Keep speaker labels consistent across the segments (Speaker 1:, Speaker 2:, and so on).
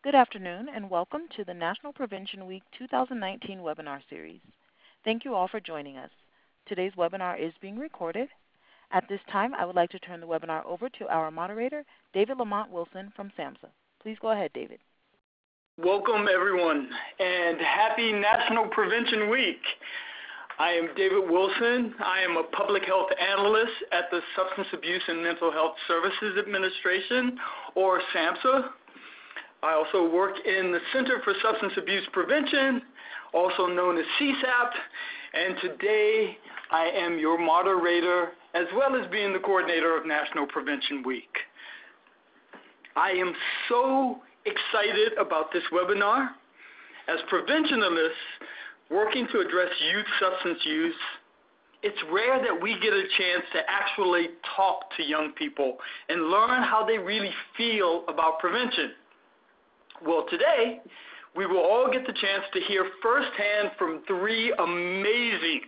Speaker 1: Good afternoon and welcome to the National Prevention Week 2019 webinar series. Thank you all for joining us. Today's webinar is being recorded. At this time, I would like to turn the webinar over to our moderator, David Lamont Wilson from SAMHSA. Please go ahead, David.
Speaker 2: Welcome, everyone, and happy National Prevention Week. I am David Wilson. I am a public health analyst at the Substance Abuse and Mental Health Services Administration, or SAMHSA. I also work in the Center for Substance Abuse Prevention, also known as CSAP, and today I am your moderator as well as being the coordinator of National Prevention Week. I am so excited about this webinar. As preventionists working to address youth substance use, it's rare that we get a chance to actually talk to young people and learn how they really feel about prevention. Well, today, we will all get the chance to hear firsthand from three amazing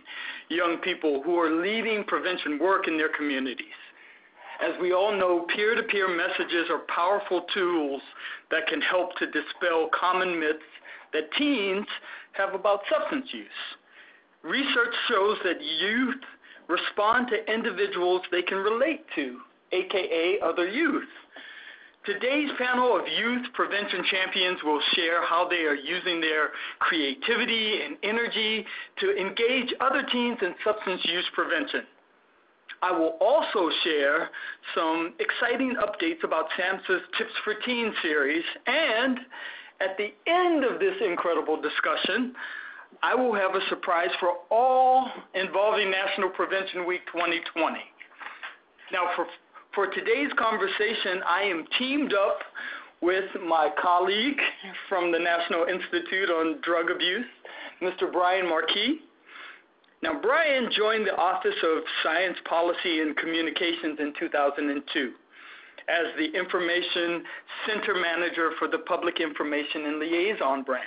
Speaker 2: young people who are leading prevention work in their communities. As we all know, peer-to-peer messages are powerful tools that can help to dispel common myths that teens have about substance use. Research shows that youth respond to individuals they can relate to, aka other youth. Today's panel of youth prevention champions will share how they are using their creativity and energy to engage other teens in substance use prevention. I will also share some exciting updates about SAMHSA's Tips for Teens series, and at the end of this incredible discussion, I will have a surprise for all involving National Prevention Week 2020. Now, for today's conversation, I am teamed up with my colleague from the National Institute on Drug Abuse, Mr. Brian Marquis. Now, Brian joined the Office of Science Policy and Communications in 2002 as the Information Center Manager for the Public Information and Liaison Branch.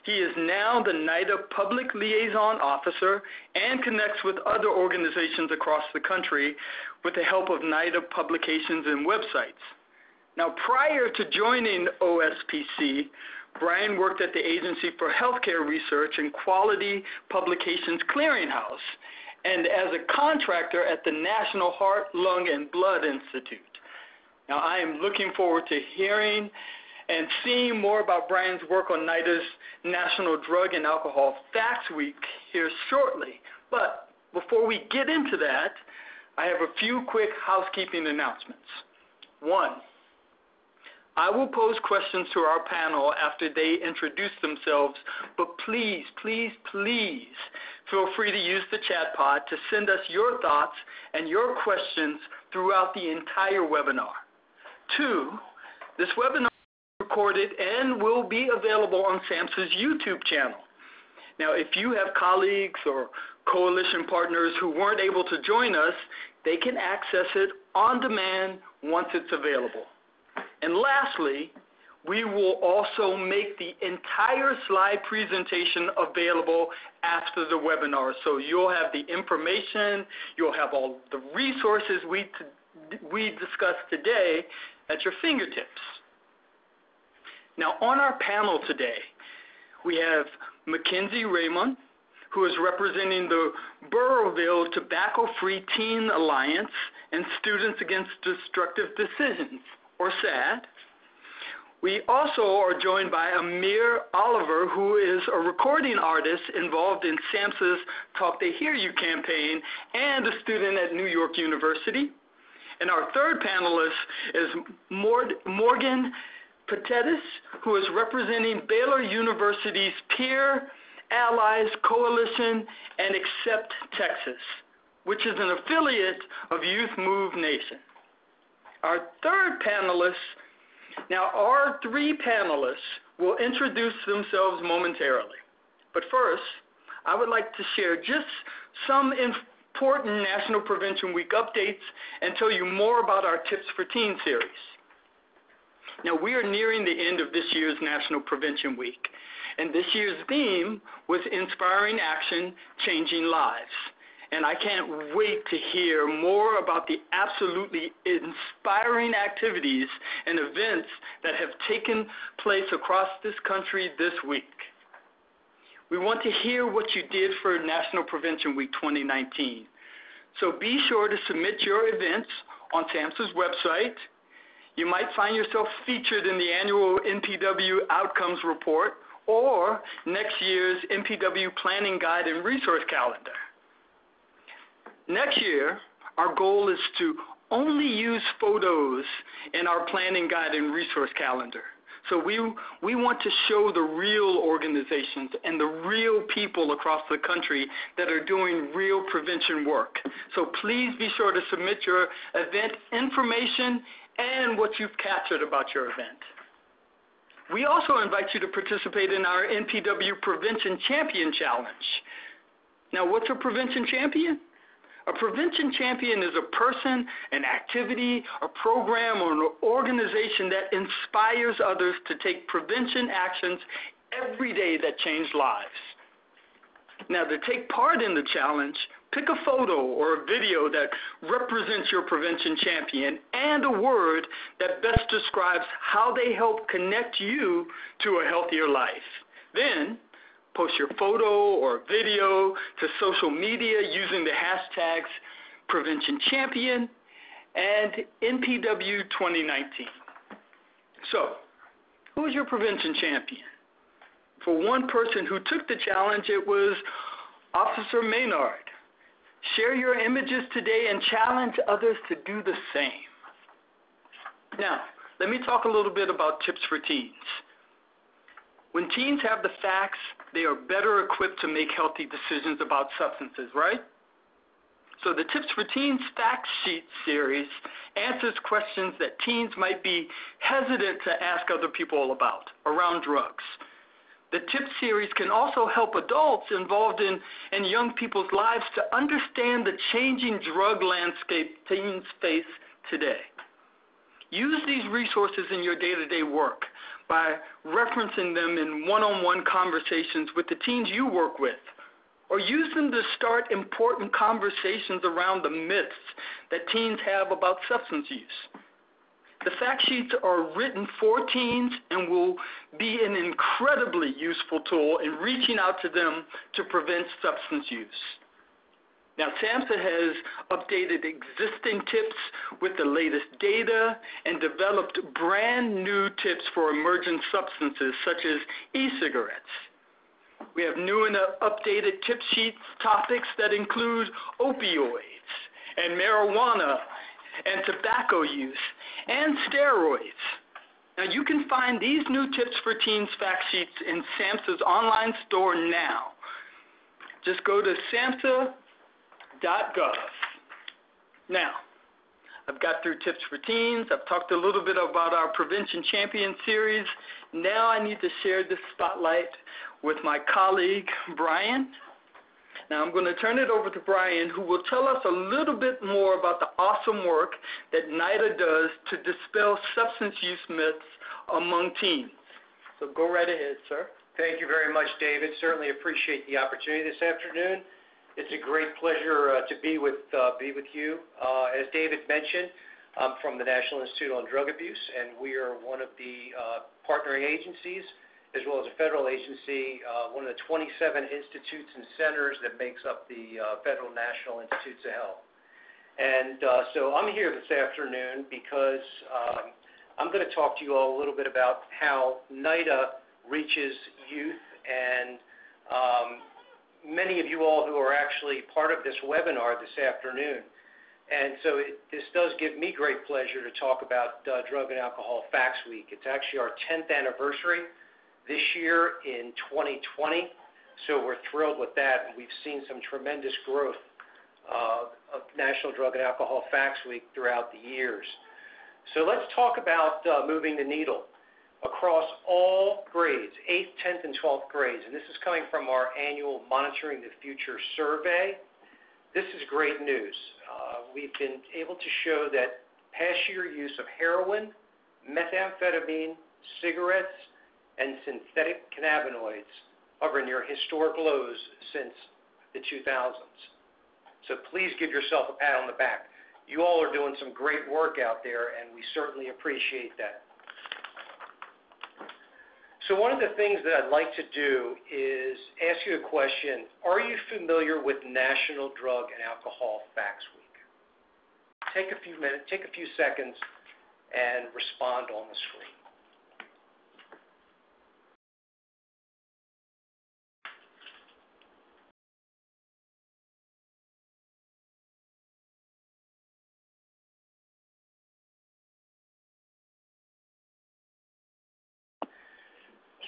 Speaker 2: He is now the NIDA Public Liaison Officer and connects with other organizations across the country with the help of NIDA publications and websites. Now, prior to joining OSPC, Brian worked at the Agency for Healthcare Research and Quality Publications Clearinghouse and as a contractor at the National Heart, Lung, and Blood Institute. Now, I am looking forward to hearing and seeing more about Brian's work on NIDA's National Drug and Alcohol Facts Week here shortly. But before we get into that, I have a few quick housekeeping announcements. One, I will pose questions to our panel after they introduce themselves, but please, please, please feel free to use the chat pod to send us your thoughts and your questions throughout the entire webinar. Two, this webinar is recorded and will be available on SAMHSA's YouTube channel. Now, if you have colleagues or coalition partners who weren't able to join us, they can access it on demand once it's available. And lastly, we will also make the entire slide presentation available after the webinar. So you'll have the information, you'll have all the resources we discussed today at your fingertips. Now, on our panel today, we have Mackenzie Raimond, who is representing the Burrillville Tobacco-Free Teen Alliance and Students Against Destructive Decisions, or SADDI. We also are joined by Amir Oliver, who is a recording artist involved in SAMHSA's Talk They Hear You campaign and a student at New York University. And our third panelist is Morgan Patetis, who is representing Baylor University's Peer Allies Coalition and Accept Texas, which is an affiliate of Youth Move Nation. Our third panelist, now our three panelists will introduce themselves momentarily. But first, I would like to share just some important National Prevention Week updates and tell you more about our Tips for Teens series. Now, we are nearing the end of this year's National Prevention Week, and this year's theme was Inspiring Action, Changing Lives. and I can't wait to hear more about the absolutely inspiring activities and events that have taken place across this country this week. We want to hear what you did for National Prevention Week 2019. So be sure to submit your events on SAMHSA's website. You might find yourself featured in the annual NPW Outcomes Report or next year's NPW Planning Guide and Resource Calendar. Next year, our goal is to only use photos in our Planning Guide and Resource Calendar. So we want to show the real organizations and the real people across the country that are doing real prevention work. So please be sure to submit your event information and what you've captured about your event. We also invite you to participate in our NPW Prevention Champion Challenge. Now, what's a prevention champion? A prevention champion is a person, an activity, a program, or an organization that inspires others to take prevention actions every day that change lives. Now, to take part in the challenge, pick a photo or a video that represents your prevention champion and a word that best describes how they help connect you to a healthier life. Then, post your photo or video to social media using the hashtags Prevention Champion and NPW 2019. So, who is your prevention champion? For one person who took the challenge, it was Officer Maynard. Share your images today and challenge others to do the same. Now, let me talk a little bit about tips for teens. When teens have the facts, they are better equipped to make healthy decisions about substances, right? So the Tips for Teens Fact Sheet series answers questions that teens might be hesitant to ask other people about around drugs. The Tips series can also help adults involved in young people's lives to understand the changing drug landscape teens face today. Use these resources in your day-to-day work by referencing them in one-on-one conversations with the teens you work with, or use them to start important conversations around the myths that teens have about substance use. The fact sheets are written for teens and will be an incredibly useful tool in reaching out to them to prevent substance use. Now, SAMHSA has updated existing tips with the latest data and developed brand new tips for emerging substances such as e-cigarettes. We have new and updated tip sheets topics that include opioids and marijuana and tobacco use and steroids. Now, you can find these new tips for teens fact sheets in SAMHSA's online store now. Just go to samhsa.gov. Now, I've got through tips for teens. I've talked a little bit about our Prevention Champion series. Now I need to share this spotlight with my colleague, Brian. Now I'm going to turn it over to Brian, who will tell us a little bit more about the awesome work that NIDA does to dispel substance use myths among teens. So go right ahead, sir.
Speaker 3: Thank you very much, David. Certainly appreciate the opportunity this afternoon. It's a great pleasure to be with you. As David mentioned, I'm from the National Institute on Drug Abuse, and we are one of the partnering agencies, as well as a federal agency, one of the 27 institutes and centers that makes up the Federal National Institutes of Health. And so I'm here this afternoon because I'm going to talk to you all a little bit about how NIDA reaches youth and many of you all who are actually part of this webinar this afternoon. And so this does give me great pleasure to talk about Drug and Alcohol Facts Week. It's actually our 10th anniversary this year in 2020, so we're thrilled with that. And we've seen some tremendous growth of National Drug and Alcohol Facts Week throughout the years. So let's talk about moving the needle across all grades, 8th, 10th, and 12th grades. And this is coming from our annual Monitoring the Future survey. This is great news. We've been able to show that past year use of heroin, methamphetamine, cigarettes, and synthetic cannabinoids are near historic lows since the 2000s. So please give yourself a pat on the back. You all are doing some great work out there, and we certainly appreciate that. So one of the things that I'd like to do is ask you a question. Are you familiar with National Drug and Alcohol Facts Week? Take a few minutes, take a few seconds, and respond on the screen.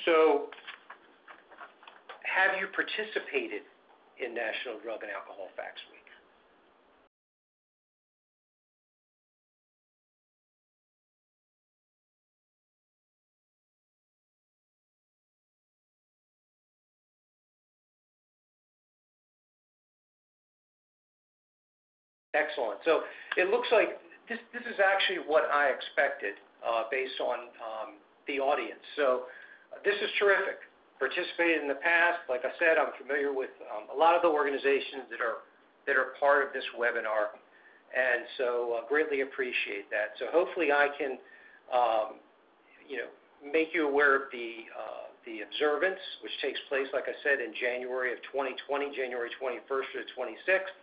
Speaker 3: So, have you participated in National Drug and Alcohol Facts Week? Excellent. So it looks like this is actually what I expected based on the audience. So this is terrific. Participated in the past. Like I said, I'm familiar with a lot of the organizations that are part of this webinar, and so greatly appreciate that. So hopefully I can, make you aware of the observance, which takes place, like I said, in January of 2020, January 21st to the 26th,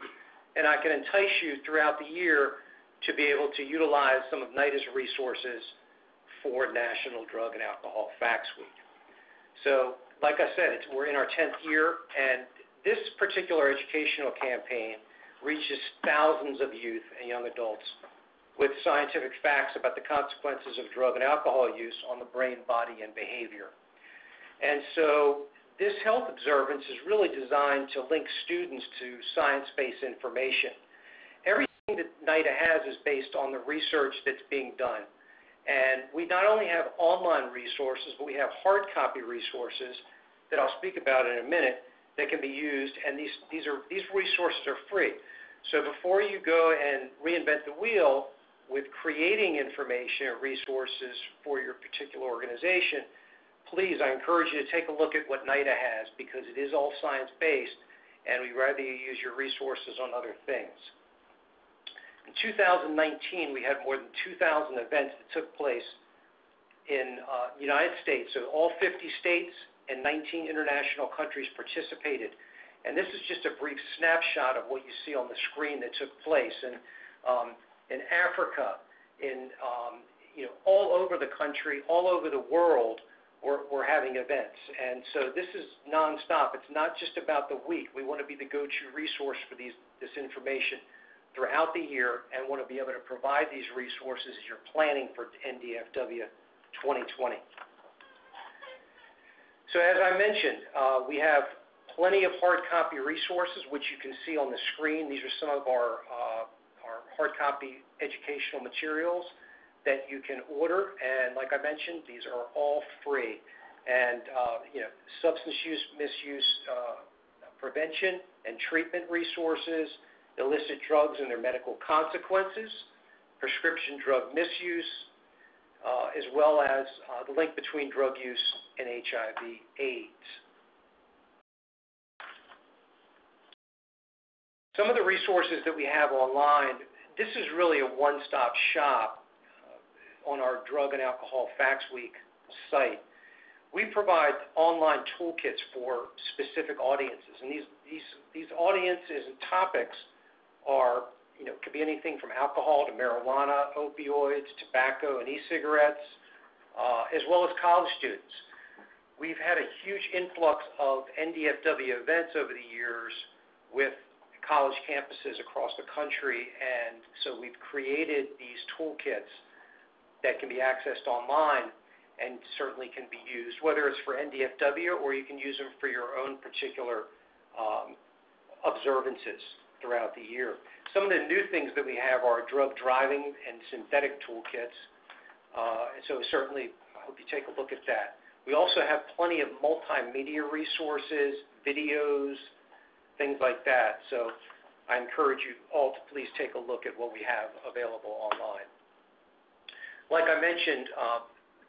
Speaker 3: and I can entice you throughout the year to be able to utilize some of NIDA's resources for National Drug and Alcohol Facts Week. So, like I said, we're in our 10th year, and this particular educational campaign reaches thousands of youth and young adults with scientific facts about the consequences of drug and alcohol use on the brain, body, and behavior. And so this health observance is really designed to link students to science-based information. Everything that NIDA has is based on the research that's being done. And we not only have online resources, but we have hard copy resources that I'll speak about in a minute that can be used, and these resources are free. So before you go and reinvent the wheel with creating information or resources for your particular organization, please, I encourage you to take a look at what NIDA has, because it is all science-based, and we'd rather you use your resources on other things. In 2019, we had more than 2,000 events that took place in the United States. So all 50 states and 19 international countries participated. And this is just a brief snapshot of what you see on the screen that took place. And in Africa, all over the country, all over the world, we're having events. And so this is nonstop. It's not just about the week. We want to be the go-to resource for this information throughout the year, and want to be able to provide these resources as you're planning for NDFW 2020. So as I mentioned, we have plenty of hard copy resources, which you can see on the screen. These are some of our hard copy educational materials that you can order, and like I mentioned, these are all free. And substance use, misuse prevention and treatment resources, illicit drugs and their medical consequences, prescription drug misuse, as well as the link between drug use and HIV/AIDS. Some of the resources that we have online, this is really a one-stop shop on our Drug and Alcohol Facts Week site. We provide online toolkits for specific audiences, and these audiences and topics are, could be anything from alcohol to marijuana, opioids, tobacco, and e-cigarettes, as well as college students. We've had a huge influx of NDFW events over the years with college campuses across the country, and so we've created these toolkits that can be accessed online and certainly can be used, whether it's for NDFW or you can use them for your own particular observances throughout the year. Some of the new things that we have are drug driving and synthetic toolkits, and so certainly I hope you take a look at that. We also have plenty of multimedia resources, videos, things like that, so I encourage you all to please take a look at what we have available online. Like I mentioned,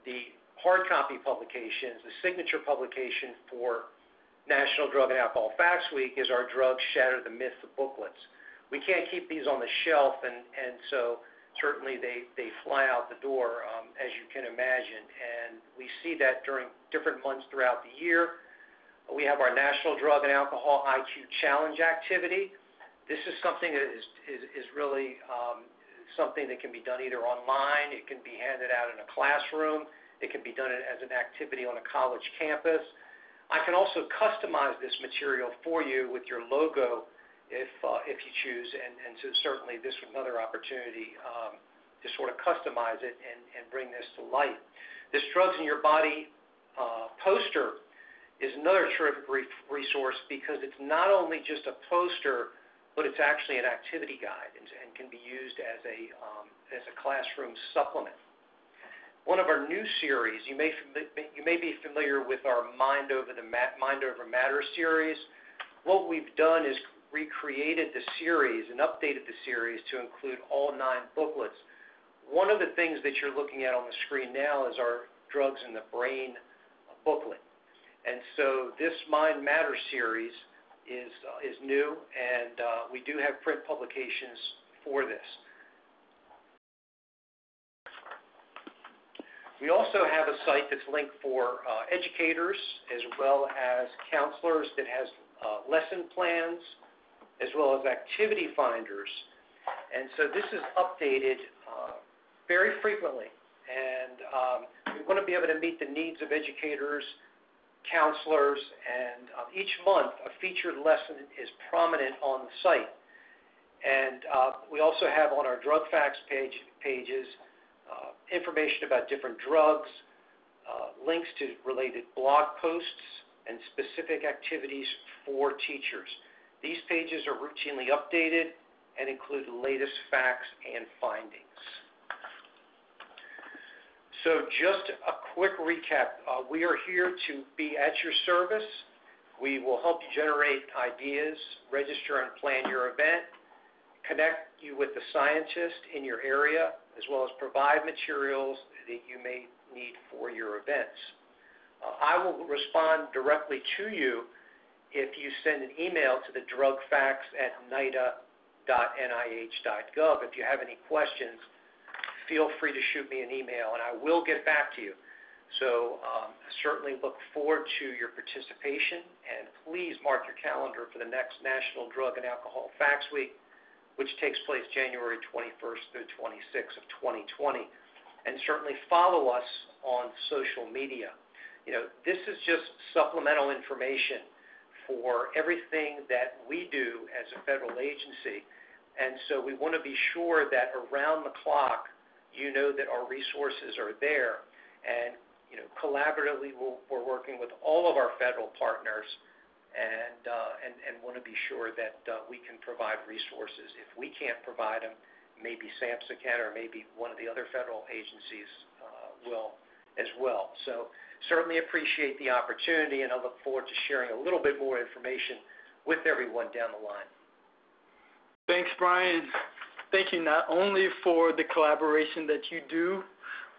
Speaker 3: the hard copy publications, the signature publication for National Drug and Alcohol Facts Week is our Drugs Shatter the Myth booklets. we can't keep these on the shelf, and so certainly they fly out the door, as you can imagine. And we see that during different months throughout the year. We have our National Drug and Alcohol IQ Challenge activity. This is something that is really something that can be done either online, it can be handed out in a classroom, it can be done as an activity on a college campus. I can also customize this material for you with your logo if you choose, and so certainly this is another opportunity to sort of customize it and bring this to light. This Drugs in Your Body poster is another terrific resource because it's not only just a poster, but it's actually an activity guide and can be used as a classroom supplement. One of our new series, you may be familiar with our Mind Over Matter series. What we've done is recreated the series and updated the series to include all 9 booklets. One of the things that you're looking at on the screen now is our Drugs in the Brain booklet. And so this Mind Matter series is new, and we do have print publications for this. We also have a site that's linked for educators as well as counselors that has lesson plans as well as activity finders. And so this is updated very frequently, and we want to be able to meet the needs of educators, counselors, and each month a featured lesson is prominent on the site. And we also have on our drug facts pages information about different drugs, links to related blog posts, and specific activities for teachers. These pages are routinely updated and include the latest facts and findings. So just a quick recap. We are here to be at your service. We will help you generate ideas, register and plan your event, connect you with the scientist in your area, as well as provide materials that you may need for your events. I will respond directly to you if you send an email to the drugfacts@nida.nih.gov. If you have any questions, feel free to shoot me an email, and I will get back to you. So certainly look forward to your participation, and please mark your calendar for the next National Drug and Alcohol Facts Week, which takes place January 21st through 26th of 2020. And certainly follow us on social media. You know, this is just supplemental information for everything that we do as a federal agency. And so we want to be sure that around the clock, you know that our resources are there. And, you know, collaboratively, we're working with all of our federal partners and want to be sure that we can provide resources. If we can't provide them, maybe SAMHSA can, or maybe one of the other federal agencies will as well. So certainly appreciate the opportunity, and I look forward to sharing a little bit more information with everyone down the line.
Speaker 2: Thanks, Brian. Thank you not only for the collaboration that you do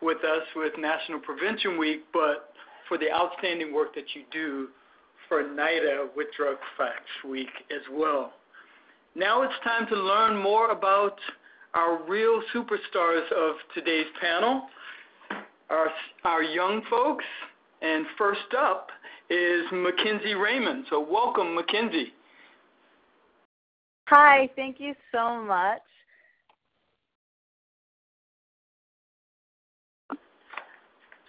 Speaker 2: with us with National Prevention Week, but for the outstanding work that you do for NIDA with Drug Facts Week as well. Now it's time to learn more about our real superstars of today's panel, our young folks. And first up is Mackenzie Raimond. So welcome, Mackenzie.
Speaker 4: Hi, thank you so much.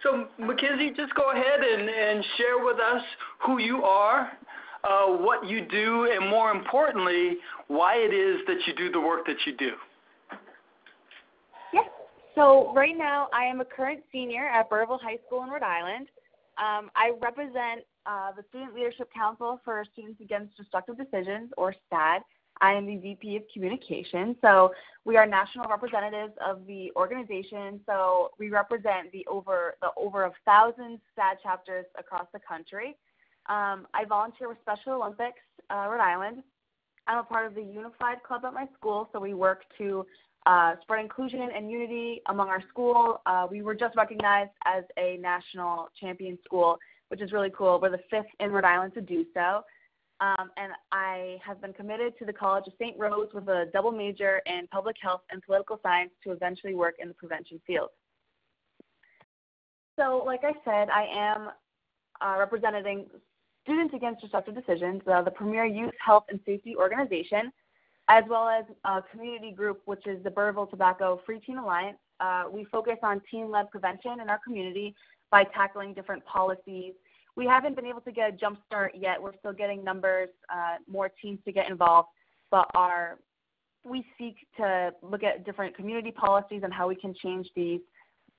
Speaker 2: So Mackenzie, just go ahead and share with us who you are, what you do, and more importantly, why it is that you do the work that you do.
Speaker 4: Yes. So right now I am a current senior at Burrillville High School in Rhode Island. I represent the Student Leadership Council for Students Against Destructive Decisions, or SADDI. I am the VP of Communication. So we are national representatives of the organization. So we represent the over 1,000 SADDI chapters across the country. I volunteer with Special Olympics Rhode Island. I'm a part of the Unified Club at my school, so we work to spread inclusion and unity among our school. We were just recognized as a national champion school, which is really cool. We're the 5th in Rhode Island to do so. and I have been committed to the College of St. Rose with a double major in public health and political science to eventually work in the prevention field. So, like I said, I am representing Students Against Destructive Decisions, the premier youth health and safety organization, as well as a community group, which is the Burrillville Tobacco Free Teen Alliance. We focus on teen-led prevention in our community by tackling different policies. We haven't been able to get a jump start yet. We're still getting numbers, more teens to get involved, but we seek to look at different community policies and how we can change these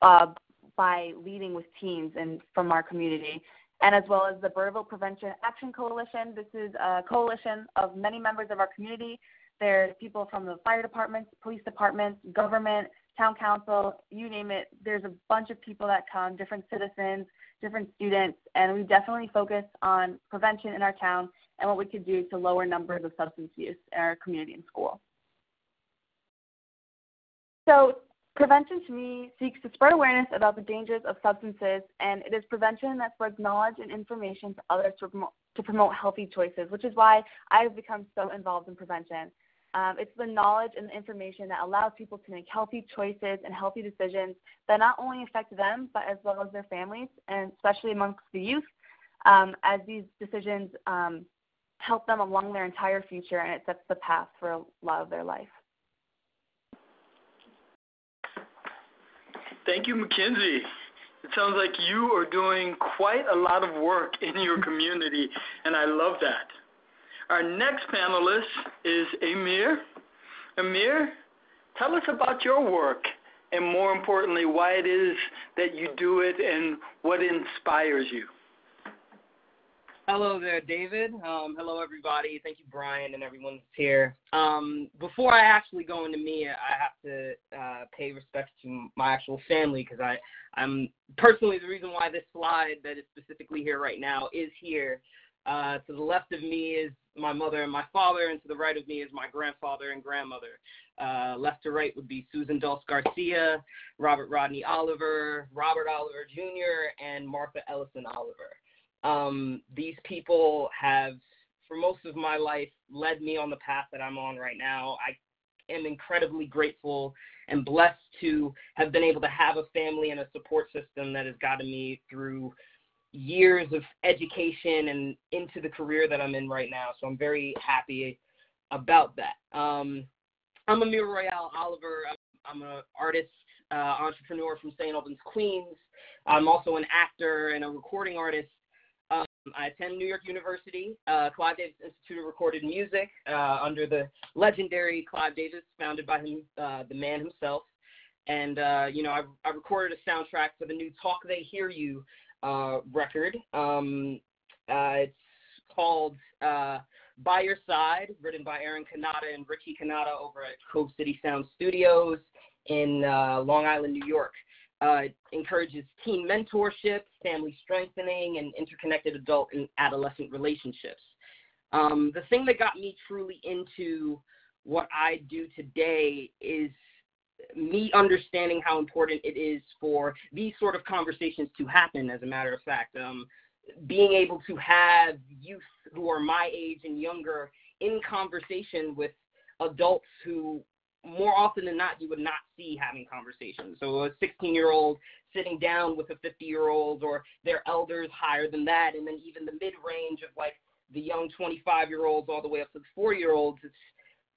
Speaker 4: by leading with teens and from our community, and as well as the Burrillville Prevention Action Coalition. This is a coalition of many members of our community. There's people from the fire departments, police departments, government, town council, you name it. There's a bunch of people that come, different citizens, different students, and we definitely focus on prevention in our town and what we could do to lower numbers of substance use in our community and school. So prevention to me seeks to spread awareness about the dangers of substances, and it is prevention that spreads knowledge and information to others to promote healthy choices, which is why I've become so involved in prevention. It's the knowledge and the information that allows people to make healthy choices and healthy decisions that not only affect them, but as well as their families, and especially amongst the youth, as these decisions help them along their entire future, and it sets the path for a lot of their life.
Speaker 2: Thank you, Mackenzie. It sounds like you are doing quite a lot of work in your community, and I love that. Our next panelist is Amir. Amir, tell us about your work, and more importantly, why it is that you do it and what inspires you.
Speaker 5: Hello there, David. Hello, everybody. Thank you, Brian, and everyone that's here. Before I actually go into me, I have to pay respect to my actual family, because I'm personally the reason why this slide that is specifically here right now is here. To the left of me is my mother and my father, and to the right of me is my grandfather and grandmother. Left to right would be Susan Dulce Garcia, Robert Rodney Oliver, Robert Oliver Jr., and Martha Ellison Oliver. These people have, for most of my life, led me on the path that I'm on right now. I am incredibly grateful and blessed to have been able to have a family and a support system that has gotten me through years of education and into the career that I'm in right now. So I'm very happy about that. I'm Amir Royale Oliver. I'm an artist, entrepreneur from St. Albans, Queens. I'm also an actor and a recording artist. I attend New York University, Clive Davis Institute of Recorded Music, under the legendary Clive Davis, founded by him, the man himself. And, I recorded a soundtrack for the new Talk They Hear You record. It's called By Your Side, written by Aaron Kanata and Richie Kanata over at Cove City Sound Studios in Long Island, New York. It encourages teen mentorship, family strengthening, and interconnected adult and adolescent relationships. The thing that got me truly into what I do today is me understanding how important it is for these sort of conversations to happen, as a matter of fact. Being able to have youth who are my age and younger in conversation with adults who more often than not you would not see having conversations. So a 16-year-old sitting down with a 50-year-old or their elders higher than that, and then even the mid-range of like the young 25-year-olds all the way up to the 40-year-olds.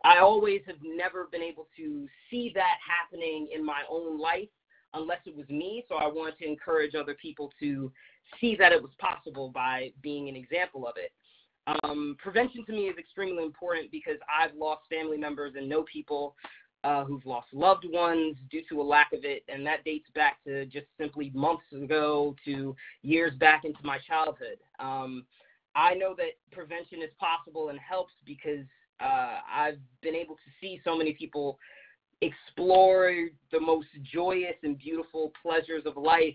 Speaker 5: I always have never been able to see that happening in my own life unless it was me. So I wanted to encourage other people to see that it was possible by being an example of it. Prevention to me is extremely important because I've lost family members and know people who've lost loved ones due to a lack of it, and that dates back to just simply months ago to years back into my childhood. I know that prevention is possible and helps because I've been able to see so many people explore the most joyous and beautiful pleasures of life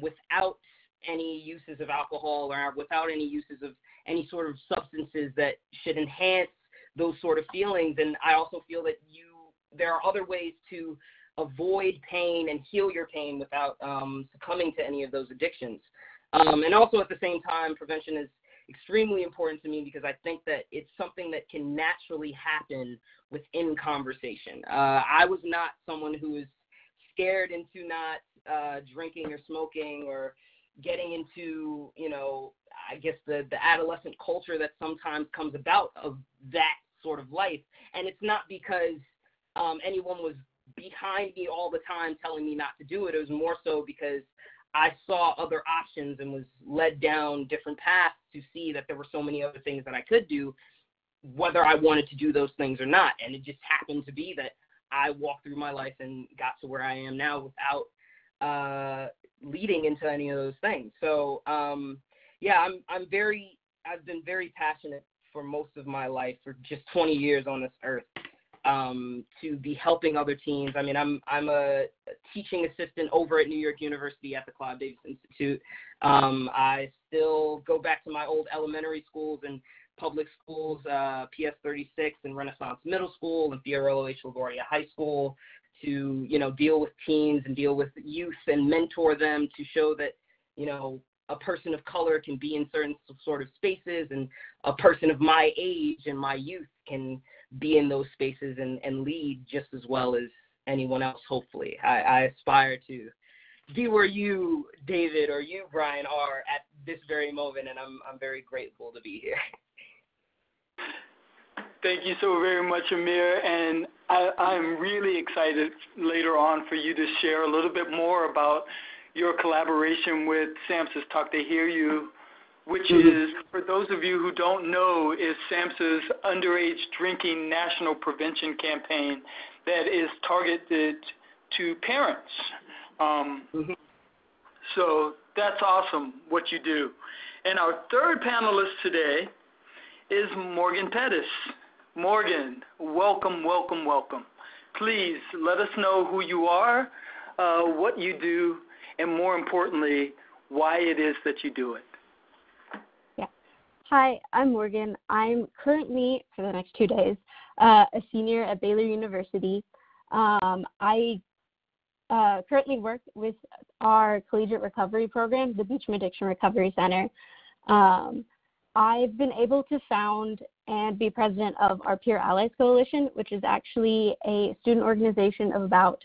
Speaker 5: without any uses of alcohol or without any uses of any sort of substances that should enhance those sort of feelings. And I also feel that there are other ways to avoid pain and heal your pain without succumbing to any of those addictions. And also at the same time, prevention is extremely important to me because I think that it's something that can naturally happen within conversation. I was not someone who was scared into not drinking or smoking or getting into, I guess the adolescent culture that sometimes comes about of that sort of life. And it's not because anyone was behind me all the time telling me not to do it. It was more so because I saw other options and was led down different paths to see that there were so many other things that I could do, whether I wanted to do those things or not. And it just happened to be that I walked through my life and got to where I am now without leading into any of those things. So, I've been very passionate for most of my life, for just 20 years on this earth, to be helping other teens. I mean, I'm a teaching assistant over at New York University at the Clive Davis Institute. I still go back to my old elementary schools and public schools, PS 36 and Renaissance Middle School and Fiorello H. LaGuardia High School, to, deal with teens and deal with youth and mentor them to show that, a person of color can be in certain sort of spaces, and a person of my age and my youth can be in those spaces and lead just as well as anyone else, hopefully. I aspire to be where you, David, or you, Brian, are at this very moment, and I'm very grateful to be here.
Speaker 2: Thank you so very much, Amir, and I'm really excited later on for you to share a little bit more about your collaboration with SAMHSA's Talk to Hear You, which is, for those of you who don't know, is SAMHSA's underage drinking national prevention campaign that is targeted to parents. So that's awesome what you do. And our third panelist today is Morgan Pettis. Morgan, welcome, welcome, welcome. Please let us know who you are, what you do, and more importantly, why it is that you do it.
Speaker 6: Yeah. Hi, I'm Morgan. I'm currently, for the next 2 days, a senior at Baylor University. I currently work with our collegiate recovery program, the Beach from Addiction Recovery Center. I've been able to found and be president of our Peer Allies Coalition, which is actually a student organization of about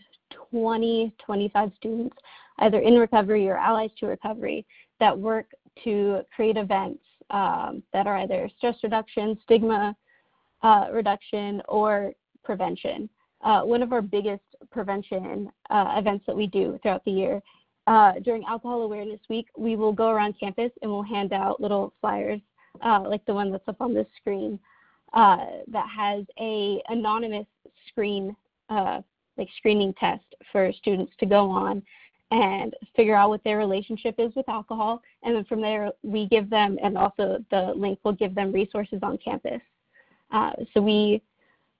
Speaker 6: 25 students, either in recovery or allies to recovery, that work to create events that are either stress reduction, stigma reduction, or prevention. One of our biggest prevention events that we do throughout the year, during Alcohol Awareness Week, we will go around campus and we'll hand out little flyers like the one that's up on this screen that has a anonymous screening test for students to go on and figure out what their relationship is with alcohol. And then from there, we give them, and also the link will give them resources on campus. So we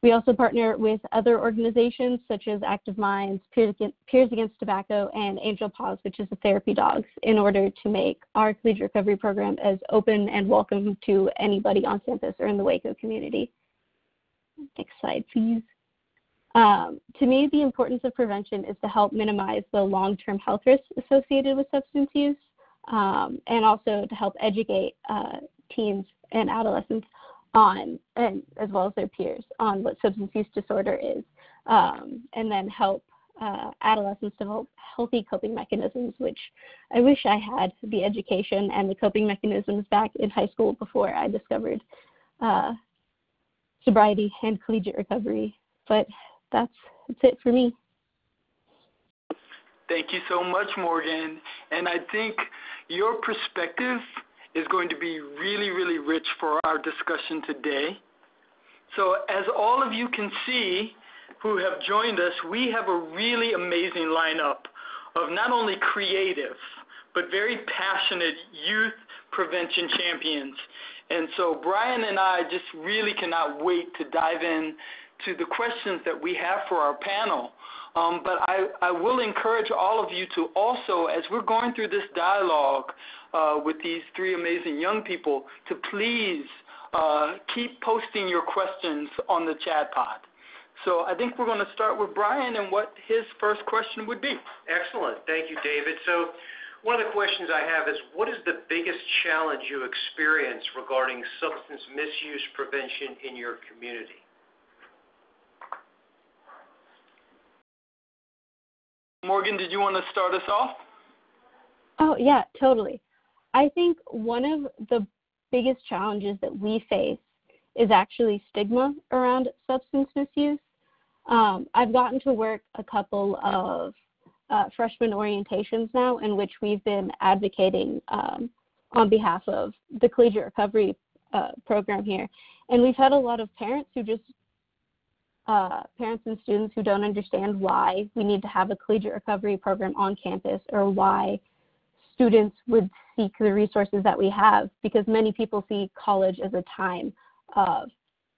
Speaker 6: also partner with other organizations such as Active Minds, Peers Against Tobacco, and Angel Paws, which is a therapy dog, in order to make our collegiate recovery program as open and welcome to anybody on campus or in the Waco community. Next slide, please. To me, the importance of prevention is to help minimize the long-term health risks associated with substance use, and also to help educate teens and adolescents on, and as well as their peers, on what substance use disorder is, and then help adolescents develop healthy coping mechanisms, which I wish I had the education and the coping mechanisms back in high school before I discovered sobriety and collegiate recovery. But that's it for me.
Speaker 2: Thank you so much, Morgan. And I think your perspective is going to be really, really rich for our discussion today. So as all of you can see who have joined us, we have a really amazing lineup of not only creative, but very passionate youth prevention champions. And so Brian and I just really cannot wait to dive in to the questions that we have for our panel. But I will encourage all of you to also, as we're going through this dialogue with these three amazing young people, to please keep posting your questions on the chat pod. So I think we're going to start with Brian and what his first question would be.
Speaker 3: Excellent. Thank you, David. So One of the questions I have is, what is the biggest challenge you experience regarding substance misuse prevention in your community?
Speaker 2: Morgan, did you want to start us off?
Speaker 6: Oh, yeah, totally. I think one of the biggest challenges that we face is actually stigma around substance misuse. I've gotten to work a couple of freshman orientations now in which we've been advocating on behalf of the collegiate recovery program here. And we've had a lot of parents who just, parents and students who don't understand why we need to have a collegiate recovery program on campus or why students would seek the resources that we have, because many people see college as a time of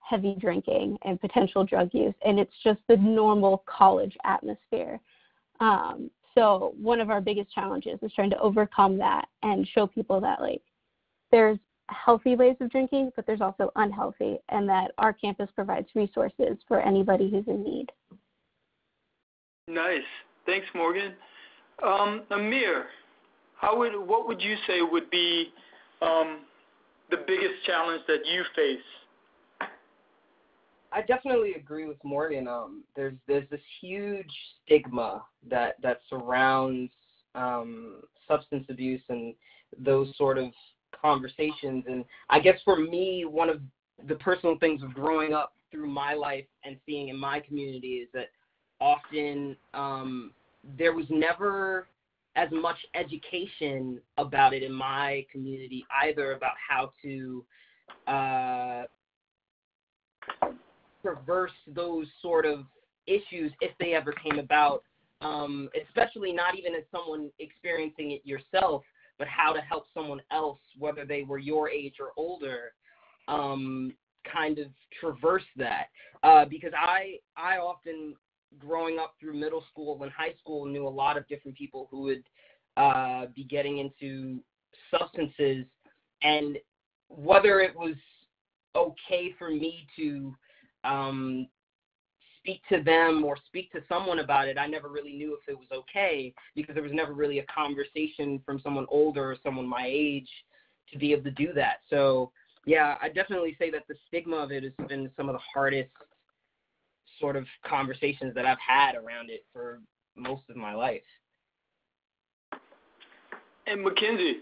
Speaker 6: heavy drinking and potential drug use, and it's just the normal college atmosphere. So one of our biggest challenges is trying to overcome that and show people that, like, there's healthy ways of drinking, but there's also unhealthy, and that our campus provides resources for anybody who's in need.
Speaker 2: Nice. Thanks, Morgan. Amir, what would you say would be the biggest challenge that you face?
Speaker 5: I definitely agree with Morgan. There's this huge stigma that surrounds substance abuse and those sort of conversations. And I guess for me, one of the personal things of growing up through my life and seeing in my community is that often there was never as much education about it in my community either, about how to traverse those sort of issues if they ever came about, especially not even as someone experiencing it yourself, but how to help someone else, whether they were your age or older, kind of traverse that. Because I often, growing up through middle school and high school, knew a lot of different people who would be getting into substances, and whether it was okay for me to speak to them or speak to someone about it, I never really knew if it was okay, because there was never really a conversation from someone older or someone my age to be able to do that. So yeah, I definitely say that the stigma of it has been some of the hardest sort of conversations that I've had around it for most of my life.
Speaker 2: And Mackenzie?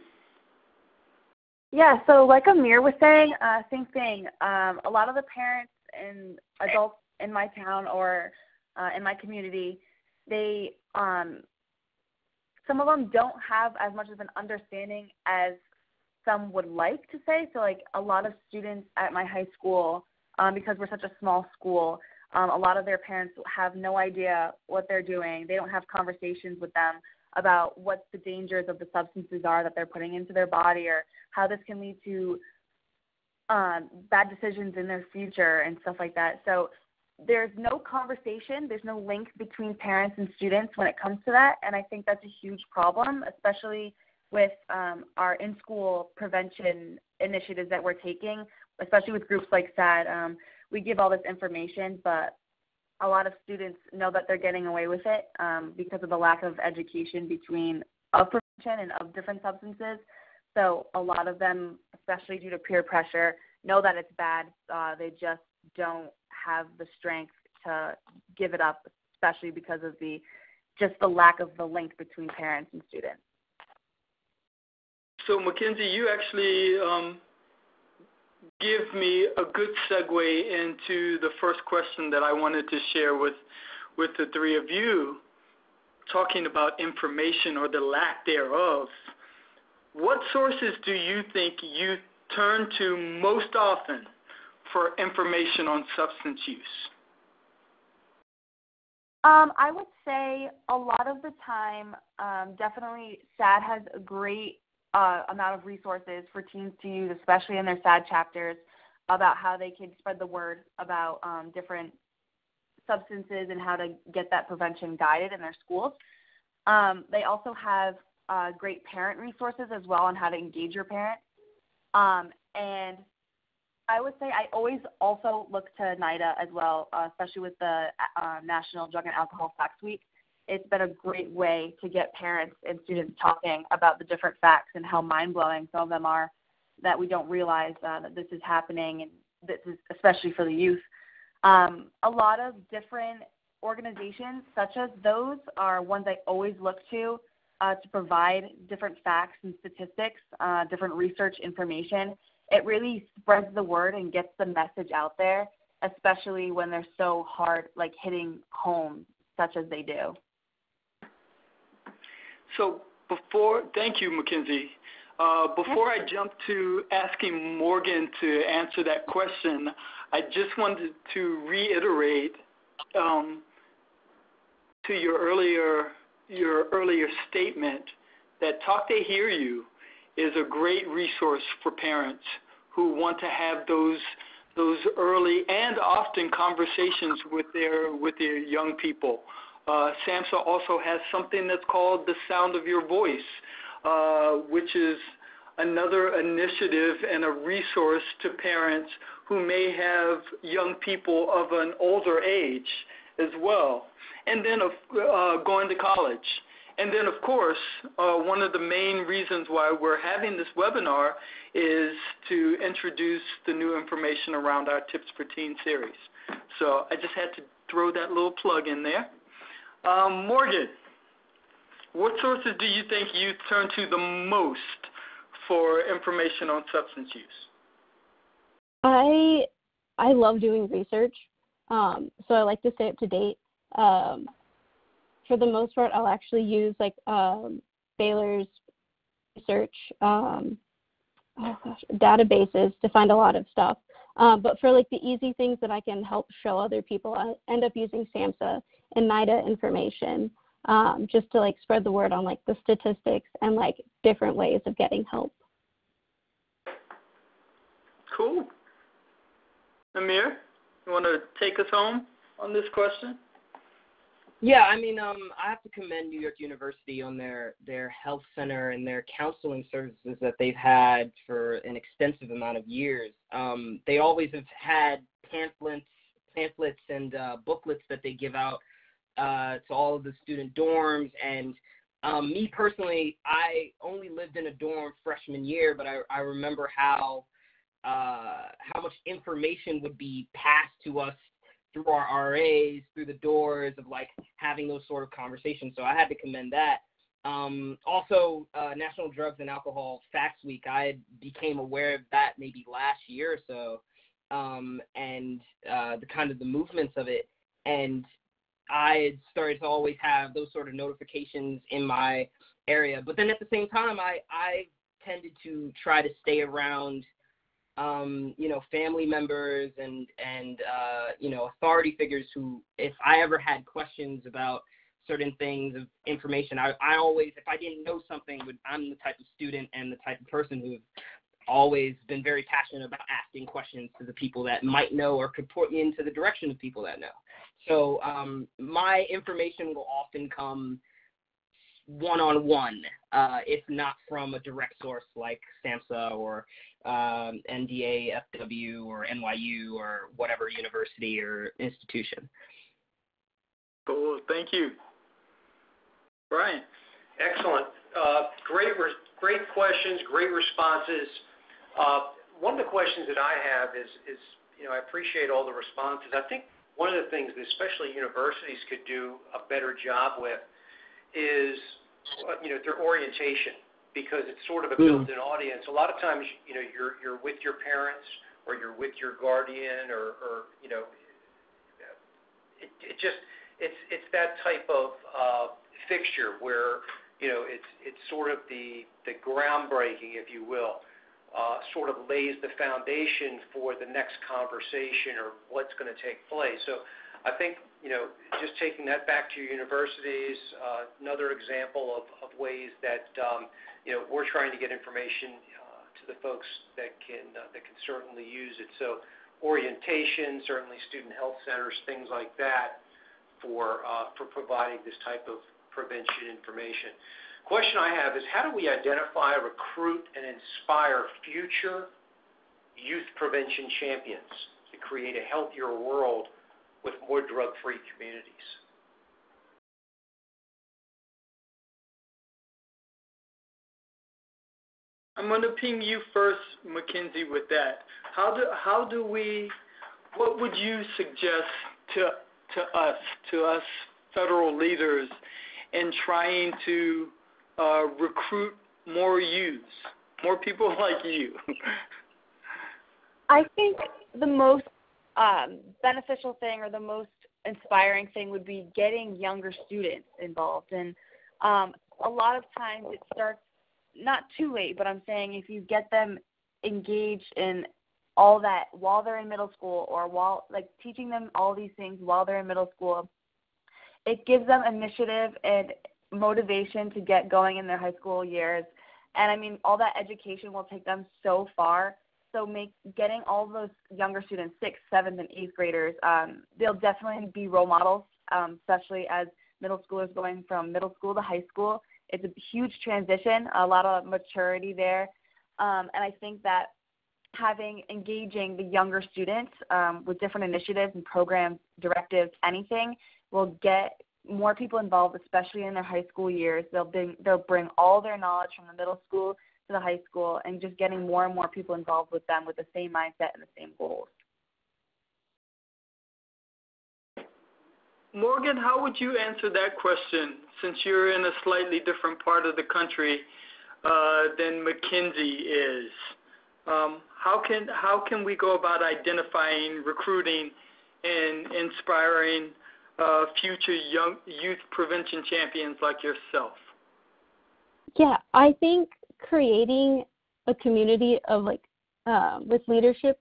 Speaker 4: Yeah, so like Amir was saying, same thing. A lot of the parents and adults in my town or in my community, they some of them don't have as much of an understanding as some would like to say. So like a lot of students at my high school, because we're such a small school, a lot of their parents have no idea what they're doing. They don't have conversations with them about what the dangers of the substances are that they're putting into their body, or how this can lead to bad decisions in their future and stuff like that. So there's no conversation, there's no link between parents and students when it comes to that, and I think that's a huge problem, especially with our in-school prevention initiatives that we're taking, especially with groups like SADDI. We give all this information, but a lot of students know that they're getting away with it because of the lack of education of prevention and of different substances. So a lot of them, especially due to peer pressure, know that it's bad. They just don't have the strength to give it up, especially because of the lack of the link between parents and students.
Speaker 2: So Mackenzie, you actually give me a good segue into the first question that I wanted to share with the three of you, talking about information or the lack thereof. What sources do you think you turn to most often for information on substance use?
Speaker 4: I would say a lot of the time, definitely SADDI has a great amount of resources for teens to use, especially in their SADDI chapters, about how they can spread the word about different substances and how to get that prevention guided in their schools. They also have great parent resources as well on how to engage your parents. And I would say I always also look to NIDA as well, especially with the National Drug and Alcohol Facts Week. it's been a great way to get parents and students talking about the different facts and how mind-blowing some of them are, that we don't realize that this is happening, and this is especially for the youth. A lot of different organizations such as those are ones I always look to provide different facts and statistics, different research information. It really spreads the word and gets the message out there, especially when they're so hard, like hitting home, such as they do.
Speaker 2: So thank you, Mackenzie. Before I jump to asking Morgan to answer that question, I just wanted to reiterate to your earlier statement that Talk They Hear You is a great resource for parents who want to have those early and often conversations with their young people. SAMHSA also has something that's called The Sound of Your Voice, which is another initiative and a resource to parents who may have young people of an older age as well, and then going to college. And then, of course, one of the main reasons why we're having this webinar is to introduce the new information around our Tips for Teens series. So I just had to throw that little plug in there. Morgan, what sources do you think you turn to the most for information on substance use?
Speaker 6: I love doing research, so I like to stay up to date. For the most part, I'll actually use like Baylor's research databases to find a lot of stuff. But for like the easy things that I can help show other people, I end up using SAMHSA and NIDA information just to like spread the word on like the statistics and like different ways of getting help.
Speaker 2: Cool. Amir, you want to take us home on this question?
Speaker 5: Yeah, I mean, I have to commend New York University on their health center and their counseling services that they've had for an extensive amount of years. They always have had pamphlets and booklets that they give out to all of the student dorms. And me personally, I only lived in a dorm freshman year, but I remember how much information would be passed to us through our RAs, through the doors, of like having those sort of conversations. So I had to commend that. Also, National Drugs and Alcohol Facts Week, I became aware of that maybe last year or so, and the kind of the movements of it. And I started to always have those sort of notifications in my area. But then at the same time, I tended to try to stay around family members and authority figures who, if I ever had questions about certain things of information, I always, if I didn't know something, I'm the type of student and the type of person who's always been very passionate about asking questions to the people that might know or could point me into the direction of people that know. So my information will often come one-on-one, if not from a direct source like SAMHSA or NDA, FW, or NYU, or whatever university or institution.
Speaker 2: Cool. Thank you. Brian.
Speaker 3: Excellent. Great questions, great responses. One of the questions that I have is I appreciate all the responses. I think one of the things that especially universities could do a better job with is their orientation, because it's sort of a built-in audience. A lot of times, you're with your parents or you're with your guardian, or it's that type of fixture where it's sort of the groundbreaking, if you will, sort of lays the foundation for the next conversation or what's going to take place. So I think just taking that back to your universities, another example of ways that we're trying to get information to the folks that can certainly use it. So orientation, certainly student health centers, things like that, for providing this type of prevention information. Question I have is, how do we identify, recruit, and inspire future youth prevention champions to create a healthier world with more drug-free communities?
Speaker 2: I'm going to ping you first, Mackenzie, with that. What would you suggest to us federal leaders in trying to recruit more youths, more people like you?
Speaker 4: I think the most beneficial thing or the most inspiring thing would be getting younger students involved. And a lot of times it starts not too late, but I'm saying if you get them engaged in all that while they're in middle school, or while teaching them all these things while they're in middle school, it gives them initiative and motivation to get going in their high school years. And I mean, all that education will take them so far. So getting all those younger students, 6th, 7th, and 8th graders, they'll definitely be role models, especially as middle schoolers going from middle school to high school. It's a huge transition, a lot of maturity there. And I think that engaging the younger students with different initiatives and programs, directives, anything, will get more people involved, especially in their high school years. They'll bring all their knowledge from the middle school to the high school, and just getting more and more people involved with them with the same mindset and the same goals.
Speaker 2: Morgan, how would you answer that question, since you're in a slightly different part of the country than Mackenzie is? How can we go about identifying, recruiting, and inspiring future youth prevention champions like yourself?
Speaker 6: Yeah, I think creating a community of with leadership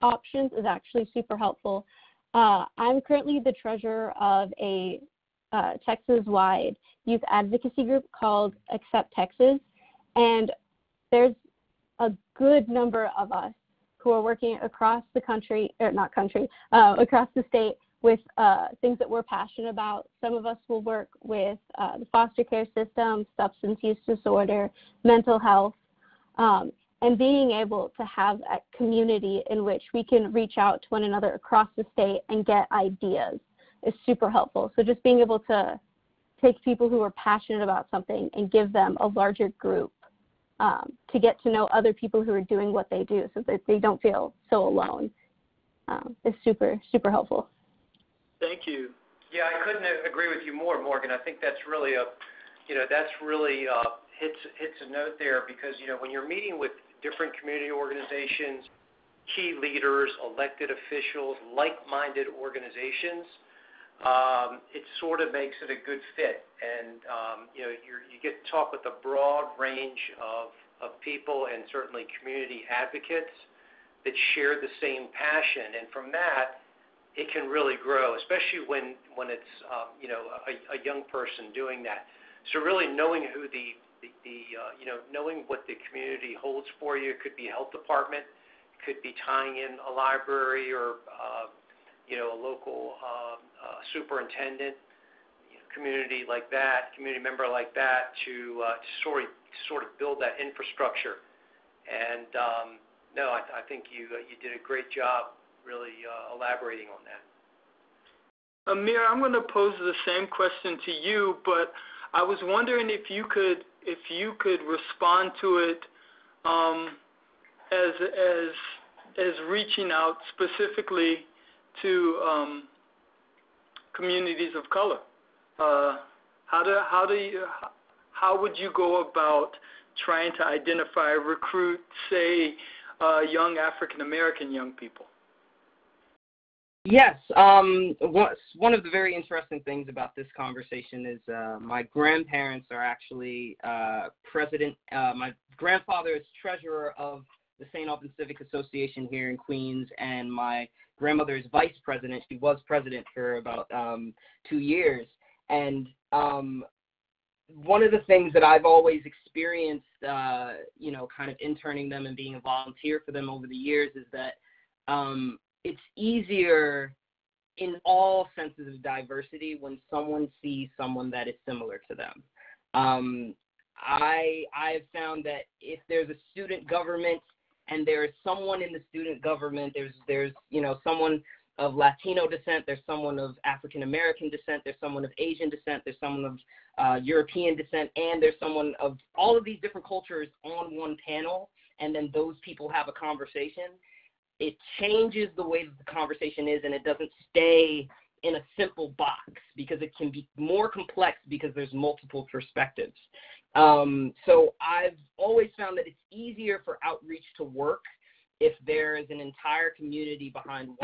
Speaker 6: options is actually super helpful. I'm currently the treasurer of a Texas-wide youth advocacy group called Accept Texas, and there's a good number of us who are working across the country, or not country, across the state with things that we're passionate about. Some of us will work with the foster care system, substance use disorder, mental health, and being able to have a community in which we can reach out to one another across the state and get ideas is super helpful. So just being able to take people who are passionate about something and give them a larger group to get to know other people who are doing what they do, so that they don't feel so alone, is super, super helpful.
Speaker 2: Thank you.
Speaker 3: Yeah, I couldn't agree with you more, Morgan. I think that's really hits a note there, because when you're meeting with different community organizations, key leaders, elected officials, like-minded organizations, it sort of makes it a good fit. And you get to talk with a broad range of people, and certainly community advocates that share the same passion. And from that, it can really grow, especially when it's a young person doing that. So really knowing who knowing what the community holds for you. It could be a health department, it could be tying in a library, or a local superintendent, community member like that, to sort of build that infrastructure. And I think you did a great job really elaborating on that.
Speaker 2: Amir, I'm going to pose the same question to you, but I was wondering if you could respond to it as reaching out specifically to communities of color. How would you go about trying to identify, recruit, say, young African American young people?
Speaker 5: Yes. One of the very interesting things about this conversation is my grandparents are actually president. My grandfather is treasurer of the St. Albans Civic Association here in Queens, and my grandmother is vice president. She was president for about 2 years. And one of the things that I've always experienced, kind of interning them and being a volunteer for them over the years, is that it's easier in all senses of diversity when someone sees someone that is similar to them. I have found that if there's a student government and there is someone in the student government, there's someone of Latino descent, there's someone of African American descent, there's someone of Asian descent, there's someone of European descent, and there's someone of all of these different cultures on one panel, and then those people have a conversation. It changes the way that the conversation is, and it doesn't stay in a simple box because it can be more complex because there's multiple perspectives. So I've always found that it's easier for outreach to work if there is an entire community behind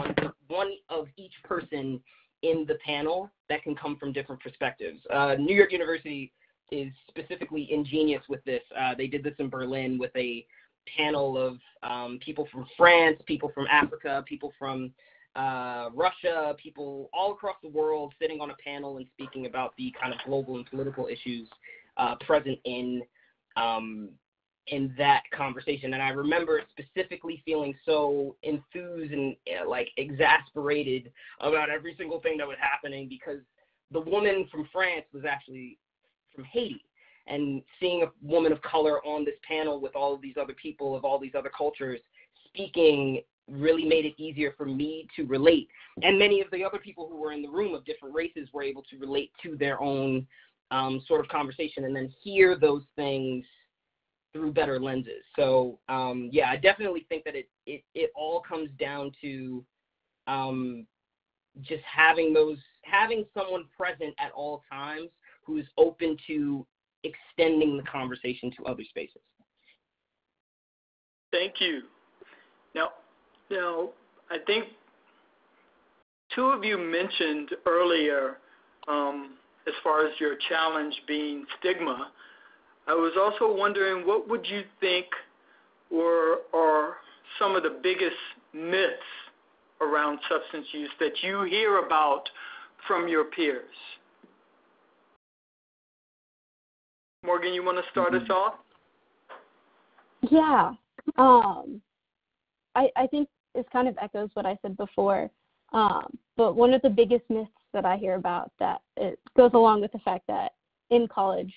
Speaker 5: one of each person in the panel that can come from different perspectives. New York University is specifically ingenious with this. They did this in Berlin with a panel of people from France, people from Africa, people from Russia, people all across the world sitting on a panel and speaking about the kind of global and political issues present in that conversation. And I remember specifically feeling so enthused and like exasperated about every single thing that was happening because the woman from France was actually from Haiti. And seeing a woman of color on this panel with all of these other people of all these other cultures speaking really made it easier for me to relate. And many of the other people who were in the room of different races were able to relate to their own sort of conversation and then hear those things through better lenses. So, yeah, I definitely think that it all comes down to just having someone present at all times who is open to extending the conversation to other spaces.
Speaker 2: Thank you. Now, I think two of you mentioned earlier, as far as your challenge being stigma, I was also wondering what would you think are some of the biggest myths around substance use that you hear about from your peers? Morgan, you want to start us off?
Speaker 6: Yeah. I think this kind of echoes what I said before. But one of the biggest myths that I hear about that it goes along with the fact that in college,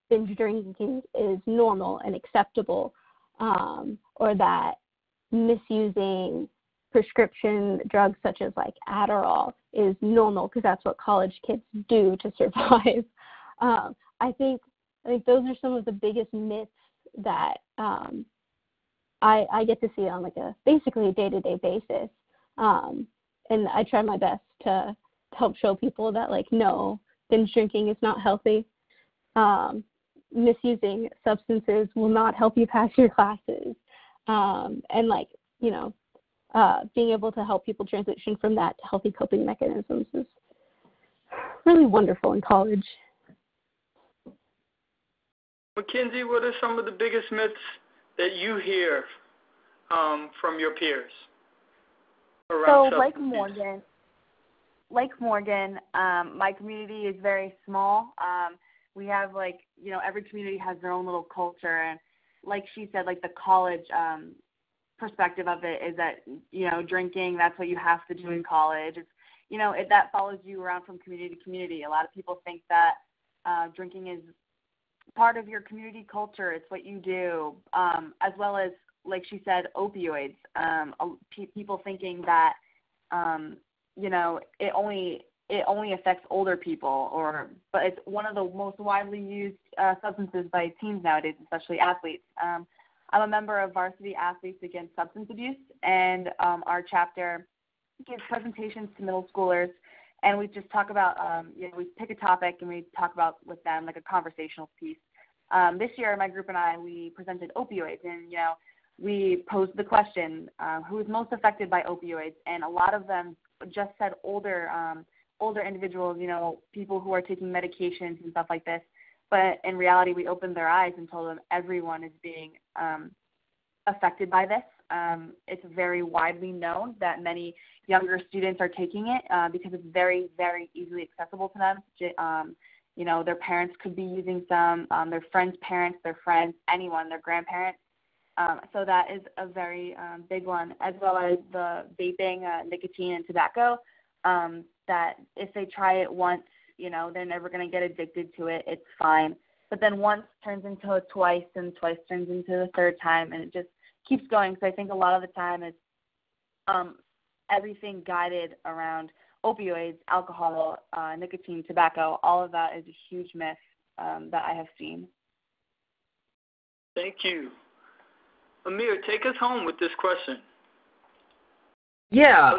Speaker 6: binge drinking is normal and acceptable, or that misusing prescription drugs such as like Adderall is normal because that's what college kids do to survive. I think those are some of the biggest myths that I get to see on like basically a day-to-day basis. And I try my best to help show people that like, no, binge drinking is not healthy. Misusing substances will not help you pass your classes. And like, being able to help people transition from that to healthy coping mechanisms is really wonderful in college.
Speaker 2: Mackenzie, what are some of the biggest myths that you hear from your peers around substance use?
Speaker 4: Like Morgan, my community is very small. We have every community has their own little culture, and like she said, like the college perspective of it is that drinking, that's what you have to do in college. It's that follows you around from community to community. A lot of people think that drinking is part of your community culture. It's what you do, as well as, like she said, opioids. People thinking that it only affects older people, but it's one of the most widely used substances by teens nowadays, especially athletes. I'm a member of Varsity Athletes Against Substance Abuse, and our chapter gives presentations to middle schoolers, and we just talk about, we pick a topic and we talk about with them like a conversational piece. This year, my group and I, we presented opioids, and we posed the question, who is most affected by opioids? And a lot of them just said older individuals, people who are taking medications and stuff like this. But in reality, we opened their eyes and told them everyone is being affected by this. It's very widely known that many younger students are taking it because it's very, very easily accessible to them. Their parents could be using some, their friends' parents, their friends, anyone, their grandparents. So that is a very big one, as well as the vaping, nicotine, and tobacco, that if they try it once, they're never going to get addicted to it. It's fine. But then once turns into a twice, and twice turns into the third time, and it just keeps going. So I think a lot of the time is everything guided around opioids, alcohol, nicotine, tobacco, all of that is a huge myth that I have seen.
Speaker 2: Thank you. Amir, take us home with this question.
Speaker 5: Yeah,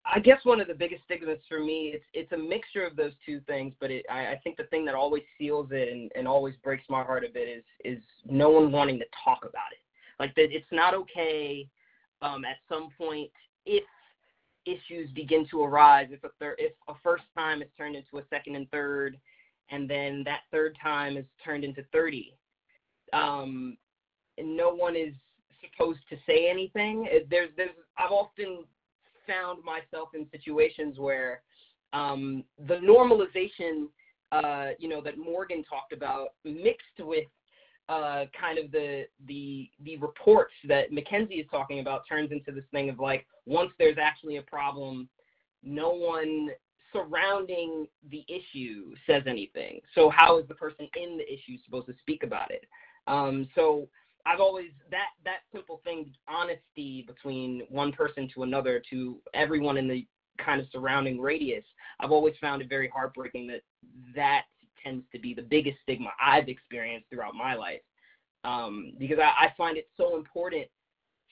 Speaker 5: I guess one of the biggest stigmas for me, it's a mixture of those two things, but I think the thing that always seals it and always breaks my heart a bit is no one wanting to talk about it. Like that, it's not okay at some point if issues begin to arise, if a first time is turned into a second and third, and then that third time is turned into 30. And no one is supposed to say anything. I've often found myself in situations where the normalization, that Morgan talked about, mixed with kind of the reports that Mackenzie is talking about, turns into this thing of like, once there's actually a problem, no one surrounding the issue says anything. So how is the person in the issue supposed to speak about it? So I've always, that simple thing, honesty between one person to another, to everyone in the kind of surrounding radius, I've always found it very heartbreaking that tends to be the biggest stigma I've experienced throughout my life. Because I find it so important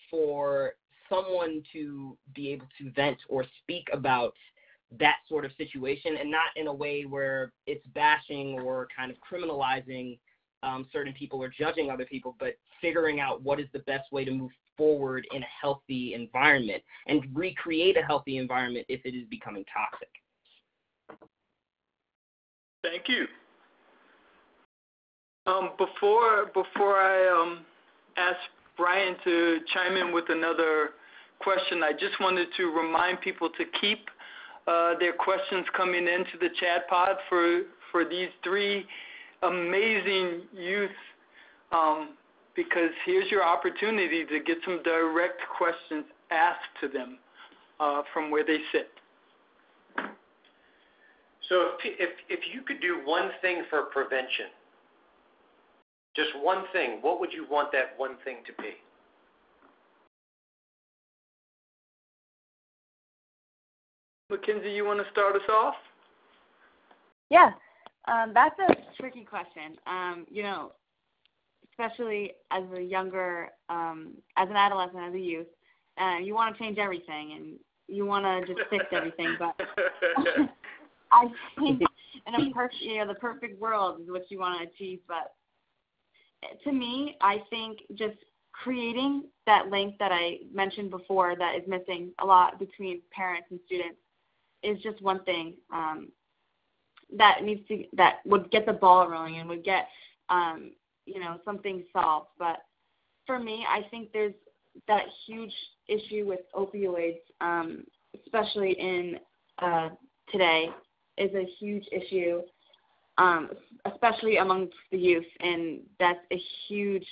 Speaker 5: for someone to be able to vent or speak about that sort of situation, and not in a way where it's bashing or kind of criminalizing certain people or judging other people, but figuring out what is the best way to move forward in a healthy environment and recreate a healthy environment if it is becoming toxic.
Speaker 2: Thank you. Before I ask Brian to chime in with another question, I just wanted to remind people to keep their questions coming into the chat pod for these three amazing youth, because here's your opportunity to get some direct questions asked to them from where they sit.
Speaker 3: So if you could do one thing for prevention, just one thing, what would you want that one thing to be?
Speaker 2: Mackenzie, you want to start us off?
Speaker 4: Yeah, that's a tricky question. Especially as a younger, as an adolescent, as a youth, you want to change everything and you want to just fix everything. But I think in the perfect world is what you want to achieve. But to me, I think just creating that link that I mentioned before that is missing a lot between parents and students is just one thing that would get the ball rolling and would get something solved. But for me, I think there's that huge issue with opioids, especially in today, is a huge issue, especially amongst the youth, and that's a huge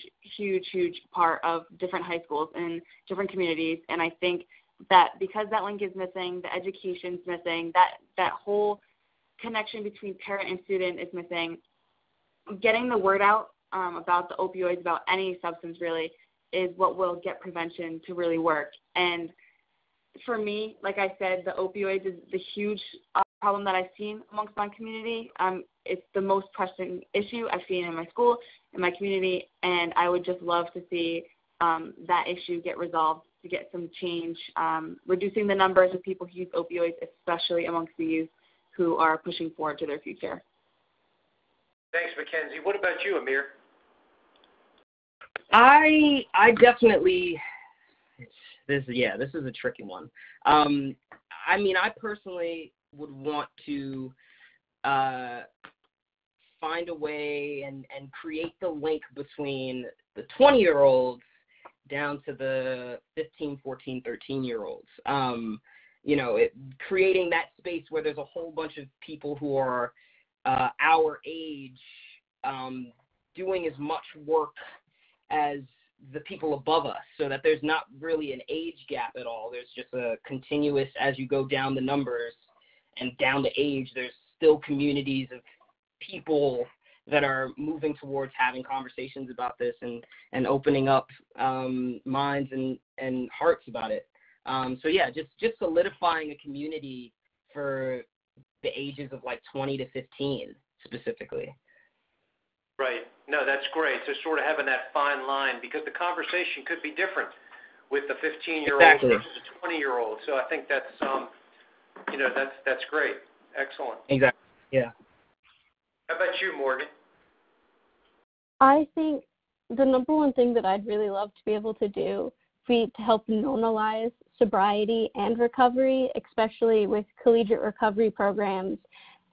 Speaker 4: part of different high schools and different communities. And I think that because that link is missing, the education's missing, that whole connection between parent and student is missing. Getting the word out about the opioids, about any substance really, is what will get prevention to really work. And for me, like I said, the opioids is the huge problem that I've seen amongst my community. It's the most pressing issue I've seen in my school, in my community, and I would just love to see that issue get resolved, to get some change, reducing the numbers of people who use opioids, especially amongst the youth who are pushing forward to their future.
Speaker 3: Thanks, Mackenzie. What about you, Amir?
Speaker 5: I definitely, this is a tricky one. I personally would want to find a way and create the link between the 20-year-olds down to the 15, 14, 13-year-olds. Creating that space where there's a whole bunch of people who are our age doing as much work as the people above us, so that there's not really an age gap at all. There's just a continuous, as you go down the numbers and down the age, there's still communities of people that are moving towards having conversations about this and opening up minds and hearts about it. So yeah, just solidifying a community for the ages of like 20 to 15 specifically.
Speaker 3: Right. No, that's great. So sort of having that fine line, because the conversation could be different with the 15-year-old
Speaker 5: Exactly.
Speaker 3: versus a 20-year-old. So I think that's, that's great. Excellent.
Speaker 5: Exactly. Yeah.
Speaker 3: How about you, Morgan?
Speaker 6: I think the number one thing that I'd really love to be able to do would be to help normalize sobriety and recovery, especially with collegiate recovery programs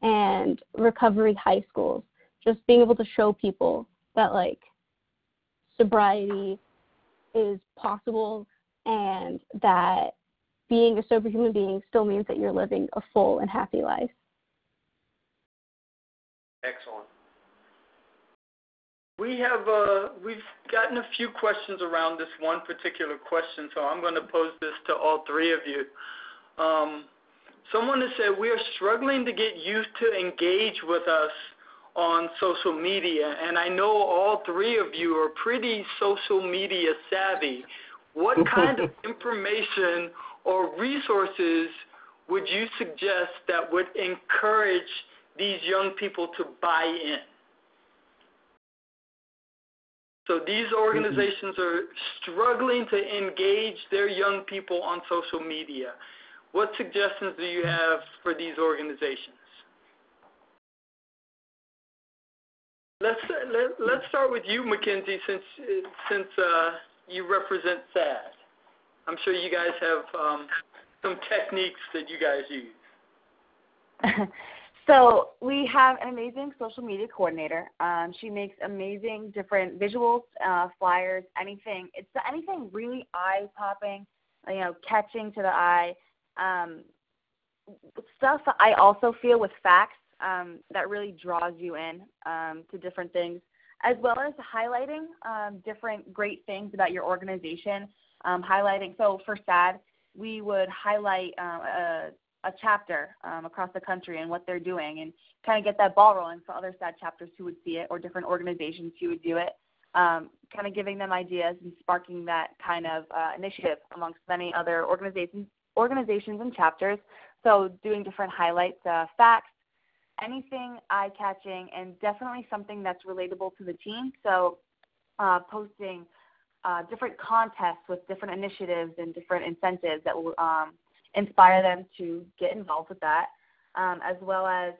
Speaker 6: and recovery high schools. Just being able to show people that, like, sobriety is possible and that being a sober human being still means that you're living a full and happy life.
Speaker 3: Excellent.
Speaker 2: We've gotten a few questions around this one particular question, so I'm going to pose this to all three of you. Someone has said, we are struggling to get youth to engage with us on social media, and I know all three of you are pretty social media savvy. What kind of information or resources would you suggest that would encourage these young people to buy in? So these organizations are struggling to engage their young people on social media. What suggestions do you have for these organizations? Let's start with you, Mackenzie, since you represent SADDI. I'm sure you guys have some techniques that you guys use.
Speaker 4: So we have an amazing social media coordinator. She makes amazing different visuals, flyers, anything. It's anything really eye-popping, catching to the eye. Stuff that I also feel with facts that really draws you in to different things, as well as highlighting different great things about your organization. So for SADDI, we would highlight a chapter across the country and what they're doing, and kind of get that ball rolling for other SADDI chapters who would see it, or different organizations who would do it, kind of giving them ideas and sparking that kind of initiative amongst many other organizations and chapters. So doing different highlights, facts, anything eye-catching, and definitely something that's relatable to the team. So posting different contests with different initiatives and different incentives that will inspire them to get involved with that, as well as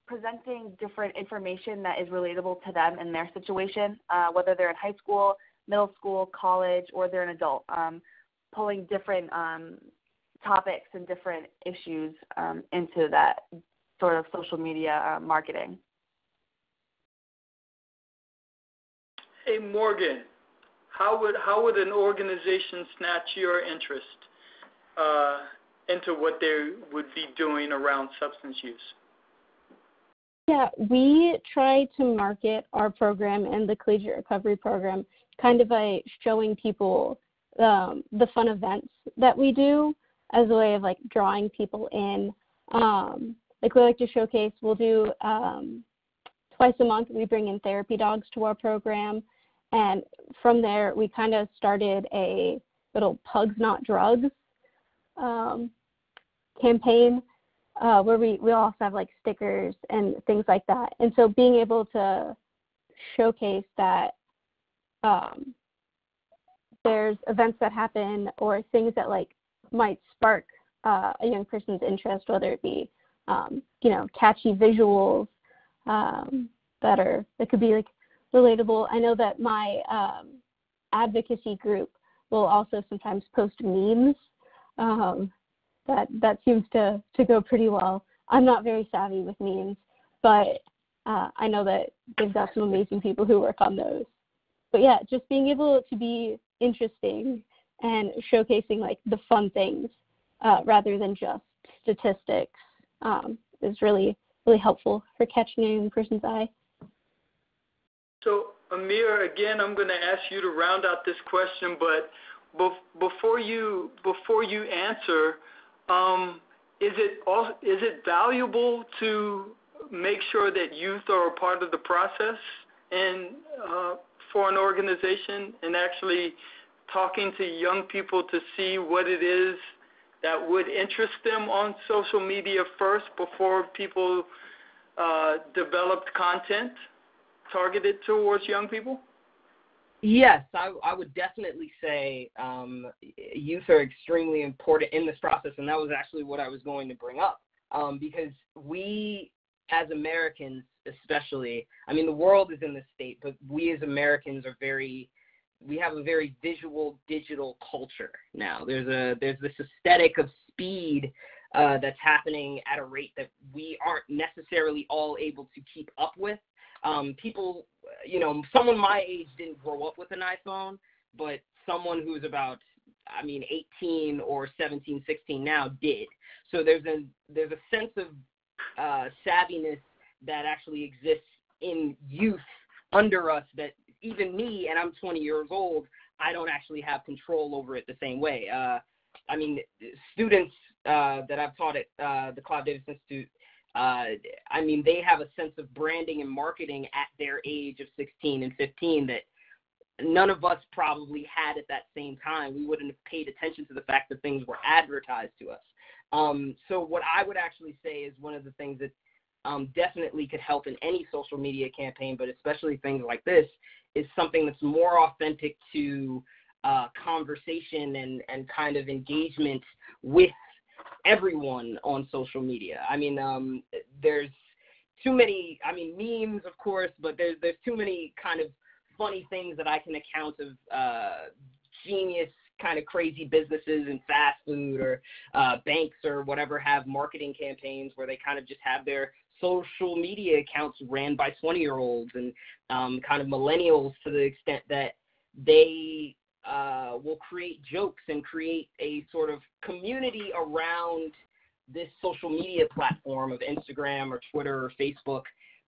Speaker 4: presenting different information that is relatable to them in their situation, whether they're in high school, middle school, college, or they're an adult, pulling different topics and different issues into that sort of social media marketing.
Speaker 2: Hey, Morgan, how would an organization snatch your interest into what they would be doing around substance use?
Speaker 6: Yeah, we try to market our program and the Collegiate Recovery Program kind of by showing people the fun events that we do as a way of, like, drawing people in. Like, we like to showcase, we'll do twice a month, we bring in therapy dogs to our program. And from there, we kind of started a little Pugs Not Drugs campaign where we also have, like, stickers and things like that. And so being able to showcase that there's events that happen or things that, like, might spark a young person's interest, whether it be, catchy visuals that could be, like, relatable. I know that my advocacy group will also sometimes post memes. That seems to go pretty well. I'm not very savvy with memes, but I know that they've got some amazing people who work on those. But yeah, just being able to be interesting and showcasing, like, the fun things rather than just statistics is really, really helpful for catching a young person's eye.
Speaker 2: So, Amir, again, I'm going to ask you to round out this question, but before you answer, is it valuable to make sure that youth are a part of the process and for an organization and actually talking to young people to see what it is that would interest them on social media first before people developed content targeted towards young people?
Speaker 5: Yes, I would definitely say youth are extremely important in this process, and that was actually what I was going to bring up, because we as Americans especially, I mean, the world is in this state, but we as Americans are we have a very visual digital culture now. There's this aesthetic of speed that's happening at a rate that we aren't necessarily all able to keep up with. People, someone my age didn't grow up with an iPhone, but someone who's about, 18 or 17, 16 now did. So there's a sense of savviness that actually exists in youth under us that even me, and I'm 20 years old, I don't actually have control over it the same way. Students that I've taught at the Clive Davis Institute, they have a sense of branding and marketing at their age of 16 and 15 that none of us probably had at that same time. We wouldn't have paid attention to the fact that things were advertised to us. So what I would actually say is one of the things that definitely could help in any social media campaign, but especially things like this, is something that's more authentic to conversation and kind of engagement with everyone on social media. There's too many, memes, of course, but there's too many kind of funny things that I can account of genius kind of crazy businesses in fast food or banks or whatever have marketing campaigns where they kind of just have their social media accounts ran by 20-year-olds and kind of millennials, to the extent that they will create jokes and create a sort of community around this social media platform of Instagram or Twitter or Facebook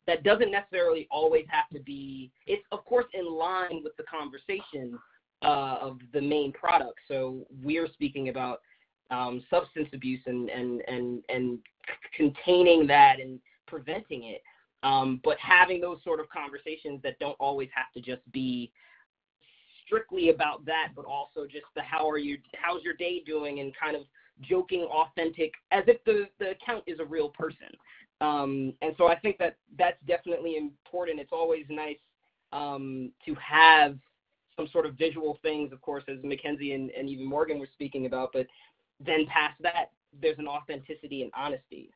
Speaker 5: that doesn't necessarily always have to be, it's of course in line with the conversation of the main product. So we're speaking about substance abuse and containing that and preventing it, but having those sort of conversations that don't always have to just be strictly about that, but also just the how's your day doing, and kind of joking, authentic, as if the account is a real person. And so I think that's definitely important. It's always nice to have some sort of visual things, of course, as Mackenzie and even Morgan were speaking about, but then past that, there's an authenticity and honesty.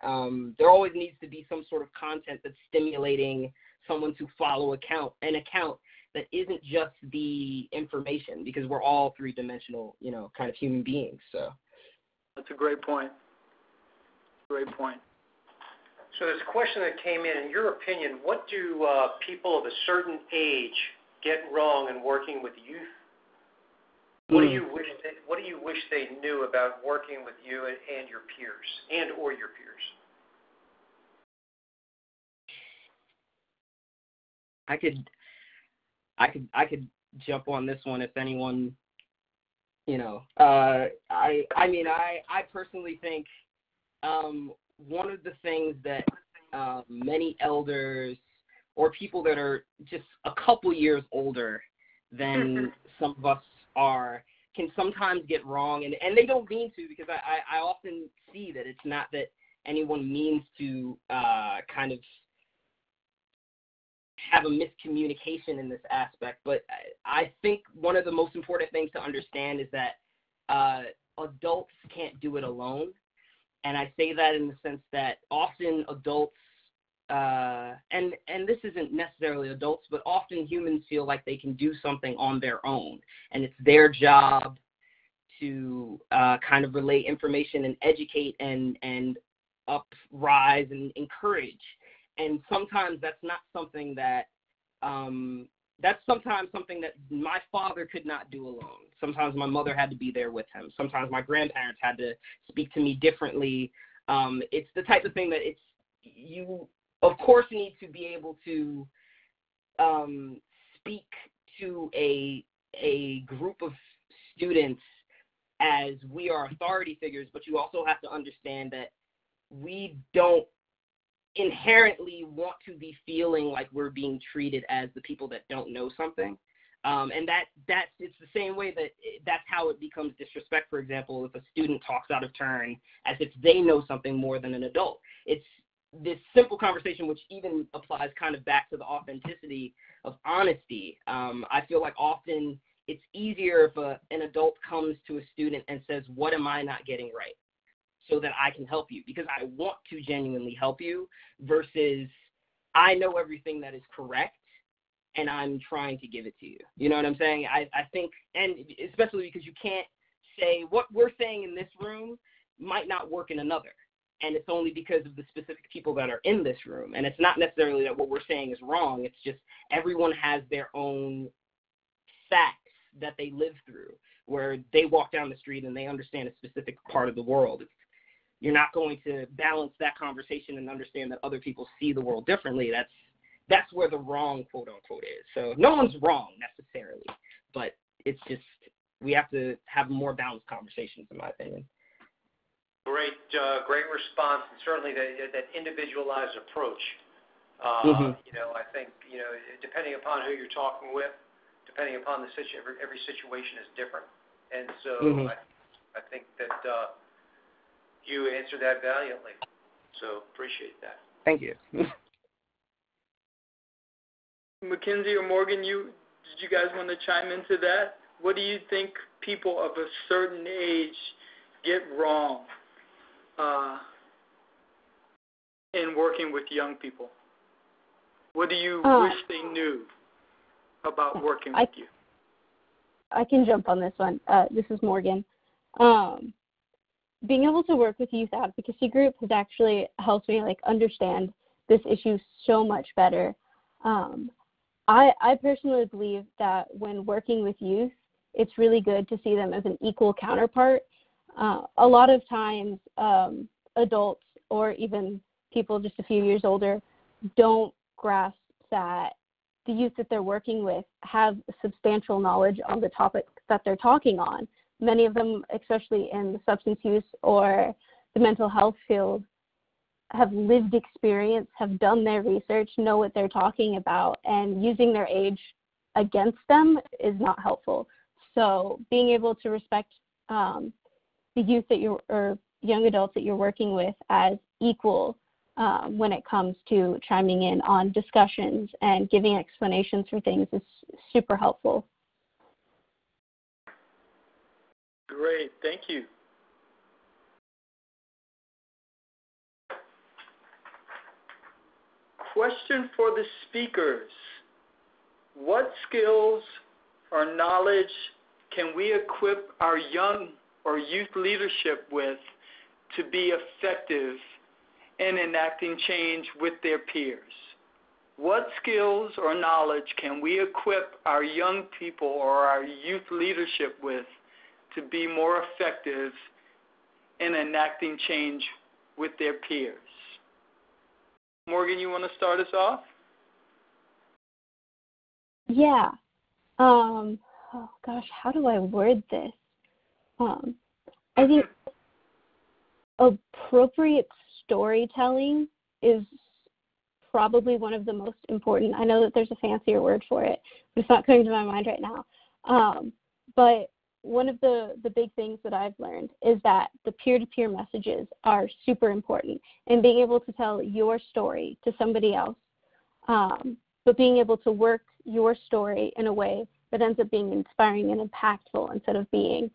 Speaker 5: There always needs to be some sort of content that's stimulating someone to follow an account that isn't just the information, because we're all three-dimensional, kind of human beings. So
Speaker 2: that's a great point. Great point.
Speaker 3: So there's a question that came in your opinion, what do people of a certain age get wrong in working with youth? What do you wish they knew about working with you and your peers, or your peers?
Speaker 5: I could jump on this one if anyone, I personally think one of the things that many elders or people that are just a couple years older than some of us are can sometimes get wrong, and they don't mean to, because I often see that it's not that anyone means to kind of have a miscommunication in this aspect, but I think one of the most important things to understand is that adults can't do it alone. And I say that in the sense that often adults, and this isn't necessarily adults, but often humans feel like they can do something on their own, and it's their job to kind of relay information and educate and uprise and encourage. And sometimes that's not something that that's sometimes something that my father could not do alone. Sometimes my mother had to be there with him. Sometimes my grandparents had to speak to me differently. It's the type of thing that you, of course, need to be able to speak to a group of students as we are authority figures, but you also have to understand that we don't inherently want to be feeling like we're being treated as the people that don't know something. And it's the same way that's how it becomes disrespect. For example, if a student talks out of turn as if they know something more than an adult. It's this simple conversation, which even applies kind of back to the authenticity of honesty. I feel like often it's easier if an adult comes to a student and says, what am I not getting right, so that I can help you, because I want to genuinely help you, versus I know everything that is correct and I'm trying to give it to you. You know what I'm saying? I think, and especially because you can't say what we're saying in this room might not work in another. And it's only because of the specific people that are in this room. And it's not necessarily that what we're saying is wrong. It's just everyone has their own facts that they live through, where they walk down the street and they understand a specific part of the world. You're not going to balance that conversation and understand that other people see the world differently. That's where the wrong, quote unquote, is. So no one's wrong necessarily, but it's just we have to have more balanced conversations, in my opinion.
Speaker 3: Great response, and certainly that individualized approach. You know, I think, you know, depending upon who you're talking with, depending upon the every situation is different, and so I think that you answered that valiantly. So appreciate that.
Speaker 5: Thank you.
Speaker 2: Mackenzie or Morgan, did you guys want to chime into that? What do you think people of a certain age get wrong in working with young people? What do you wish they knew about working with you?
Speaker 6: I can jump on this one. This is Morgan. Being able to work with youth advocacy group has actually helped me understand this issue so much better. I personally believe that when working with youth, it's really good to see them as an equal counterpart. A lot of times, adults or even people just a few years older don't grasp that the youth that they're working with have substantial knowledge on the topic that they're talking on. Many of them, especially in the substance use or the mental health field, have lived experience, have done their research, know what they're talking about, and using their age against them is not helpful. So being able to respect the youth that or young adults that you're working with as equal when it comes to chiming in on discussions and giving explanations for things is super helpful.
Speaker 2: Great, thank you. Question for the speakers. What skills or knowledge can we equip our young or youth leadership with to be effective in enacting change with their peers? What skills or knowledge can we equip our young people or our youth leadership with to be more effective in enacting change with their peers? Morgan, you want to start us off?
Speaker 6: Yeah. Oh gosh, how do I word this? I think appropriate storytelling is probably one of the most important. I know that there's a fancier word for it, but it's not coming to my mind right now. But one of the big things that I've learned is that the peer-to-peer messages are super important, and being able to tell your story to somebody else, but being able to work your story in a way that ends up being inspiring and impactful instead of being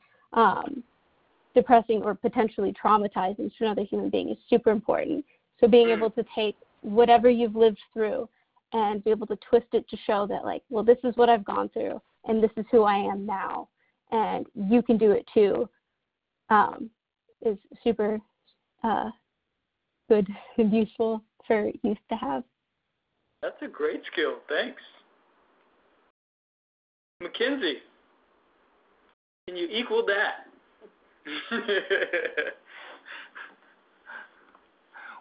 Speaker 6: depressing or potentially traumatizing to another human being is super important. So being able to take whatever you've lived through and be able to twist it to show that, well, this is what I've gone through, and this is who I am now, and you can do it too, is super good and useful for youth to have.
Speaker 2: That's a great skill. Thanks. Mackenzie, can you equal that?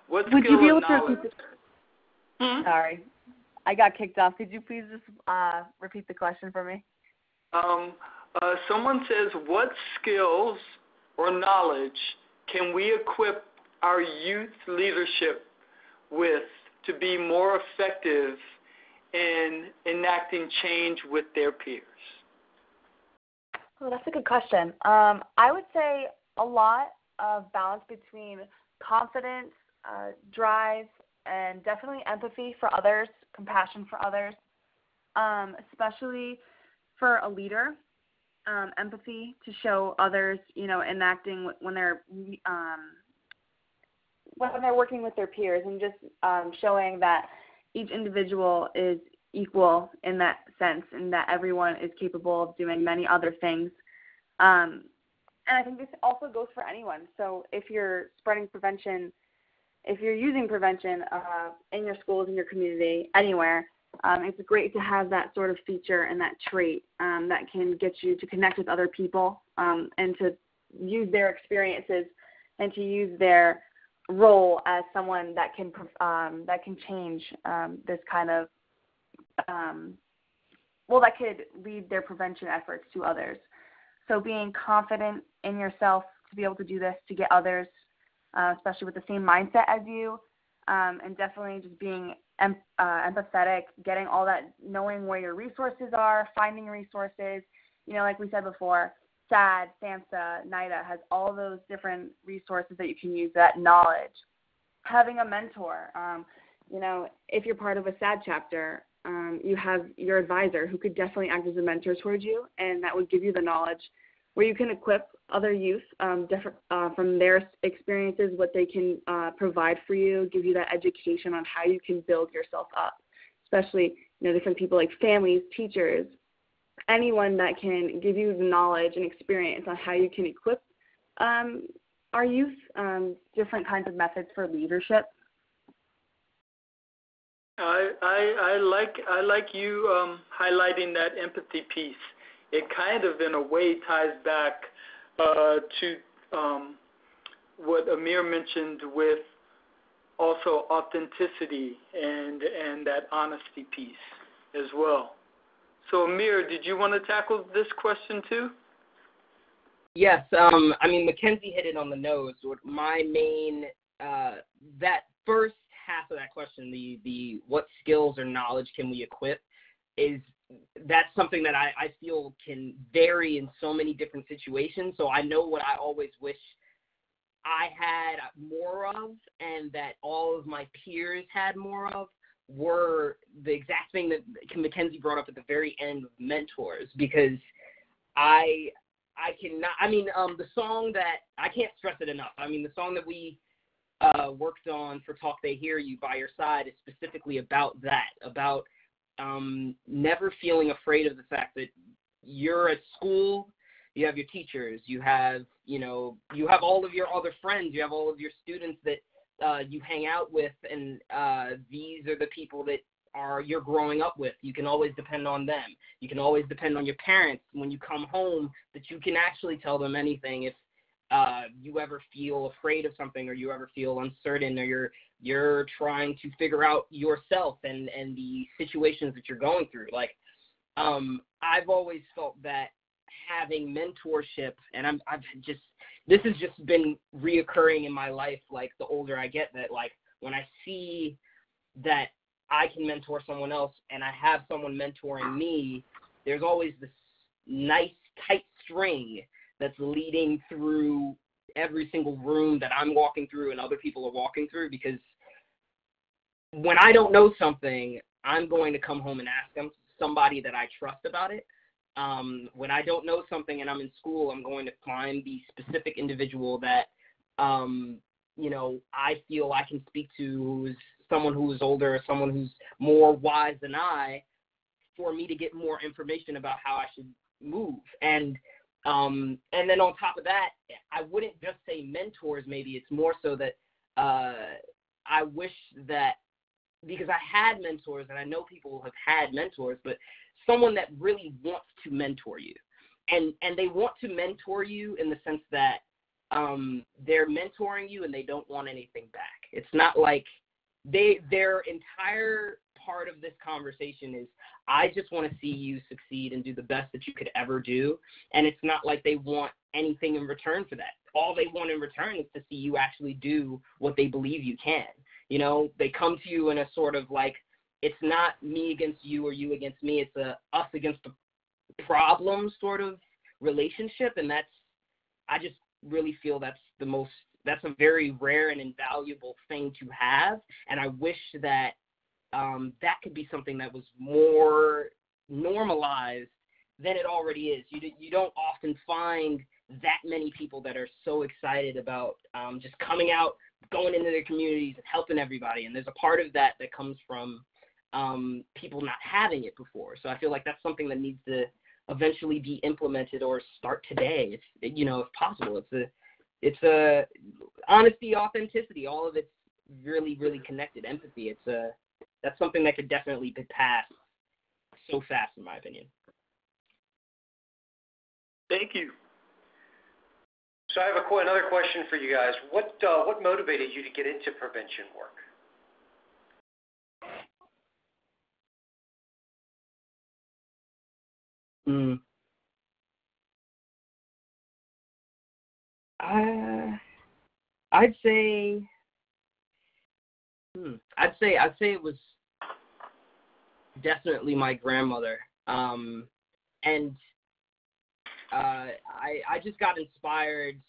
Speaker 2: What
Speaker 4: Would
Speaker 2: skill
Speaker 4: you be able
Speaker 2: and
Speaker 4: to
Speaker 2: knowledge?
Speaker 4: repeat Sorry, I got kicked off. Could you please just repeat the question for me?
Speaker 2: Someone says, what skills or knowledge can we equip our youth leadership with to be more effective in enacting change with their peers?
Speaker 4: Well, that's a good question. I would say a lot of balance between confidence, drive, and definitely empathy for others, compassion for others, especially for a leader. Empathy to show others, enacting when they're working with their peers, and just showing that each individual is equal in that sense, and that everyone is capable of doing many other things. And I think this also goes for anyone. So if you're spreading prevention, if you're using prevention in your schools, in your community, anywhere, it's great to have that sort of feature and that trait that can get you to connect with other people, and to use their experiences and to use their role as someone that can change this kind of that could lead their prevention efforts to others. So being confident in yourself to be able to do this, to get others, especially with the same mindset as you, and definitely just being empathetic, getting all that, knowing where your resources are, finding resources. Like we said before, SADDI, SAMHSA, NIDA has all those different resources that you can use, that knowledge. Having a mentor, if you're part of a SADDI chapter, you have your advisor who could definitely act as a mentor towards you, and that would give you the knowledge where you can equip other youth from their experiences, what they can provide for you, give you that education on how you can build yourself up, especially different people like families, teachers, anyone that can give you the knowledge and experience on how you can equip our youth, different kinds of methods for leadership.
Speaker 2: I like you highlighting that empathy piece. It kind of, in a way, ties back to what Amir mentioned with also authenticity and that honesty piece as well. So, Amir, did you want to tackle this question too?
Speaker 5: Yes. Mackenzie hit it on the nose. My main, that first half of that question, the what skills or knowledge can we equip, that's something that I feel can vary in so many different situations. So I know what I always wish I had more of, and that all of my peers had more of, were the exact thing that Mackenzie brought up at the very end of mentors, because I cannot, the song that, I can't stress it enough. The song that we worked on for Talk They Hear You, By Your Side, is specifically about that, about never feeling afraid of the fact that you're at school, you have your teachers, you have all of your other friends, you have all of your students that you hang out with, and these are the people that you're growing up with. You can always depend on them. You can always depend on your parents when you come home, that you can actually tell them anything if you ever feel afraid of something, or you ever feel uncertain, or you're trying to figure out yourself and the situations that you're going through. I've always felt that having mentorship, and this has just been reoccurring in my life, the older I get, that when I see that I can mentor someone else and I have someone mentoring me, there's always this nice tight string that's leading through every single room that I'm walking through and other people are walking through, because when I don't know something, I'm going to come home and ask somebody that I trust about it. When I don't know something and I'm in school, I'm going to find the specific individual that, I feel I can speak to, who's someone who is older, someone who's more wise than I, for me to get more information about how I should move. And then on top of that, I wouldn't just say mentors. Maybe it's more so that I wish that, because I had mentors, and I know people have had mentors, but someone that really wants to mentor you. And they want to mentor you in the sense that they're mentoring you and they don't want anything back. It's not like their entire part of this conversation is, I just want to see you succeed and do the best that you could ever do. And it's not like they want anything in return for that. All they want in return is to see you actually do what they believe you can. They come to you in a sort of it's not me against you or you against me. It's a us against the problem sort of relationship, and I just really feel that's a very rare and invaluable thing to have, and I wish that that could be something that was more normalized than it already is. You don't often find that many people that are so excited about just coming out, going into their communities and helping everybody, and there's a part of that comes from people not having it before. So I feel like that's something that needs to eventually be implemented or start today, if possible. It's a honesty, authenticity, all of it's really, really connected. Empathy. That's something that could definitely be passed so fast, in my opinion.
Speaker 2: Thank you.
Speaker 3: So I have another question for you guys. What motivated you to get into prevention work?
Speaker 5: I'd say it was definitely my grandmother. And I just got inspired.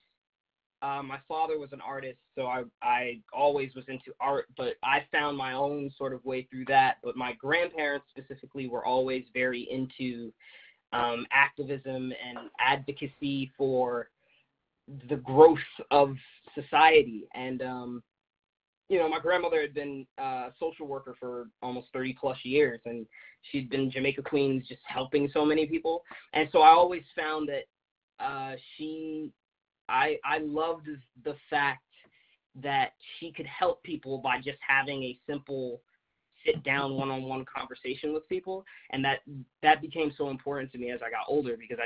Speaker 5: My father was an artist, so I always was into art, but I found my own sort of way through that. But my grandparents specifically were always very into activism and advocacy for the growth of society. And, my grandmother had been a social worker for almost 30 plus years, and she'd been Jamaica Queens just helping so many people. And so I always found that I loved the fact that she could help people by just having a simple sit-down one-on-one conversation with people. And that became so important to me as I got older, because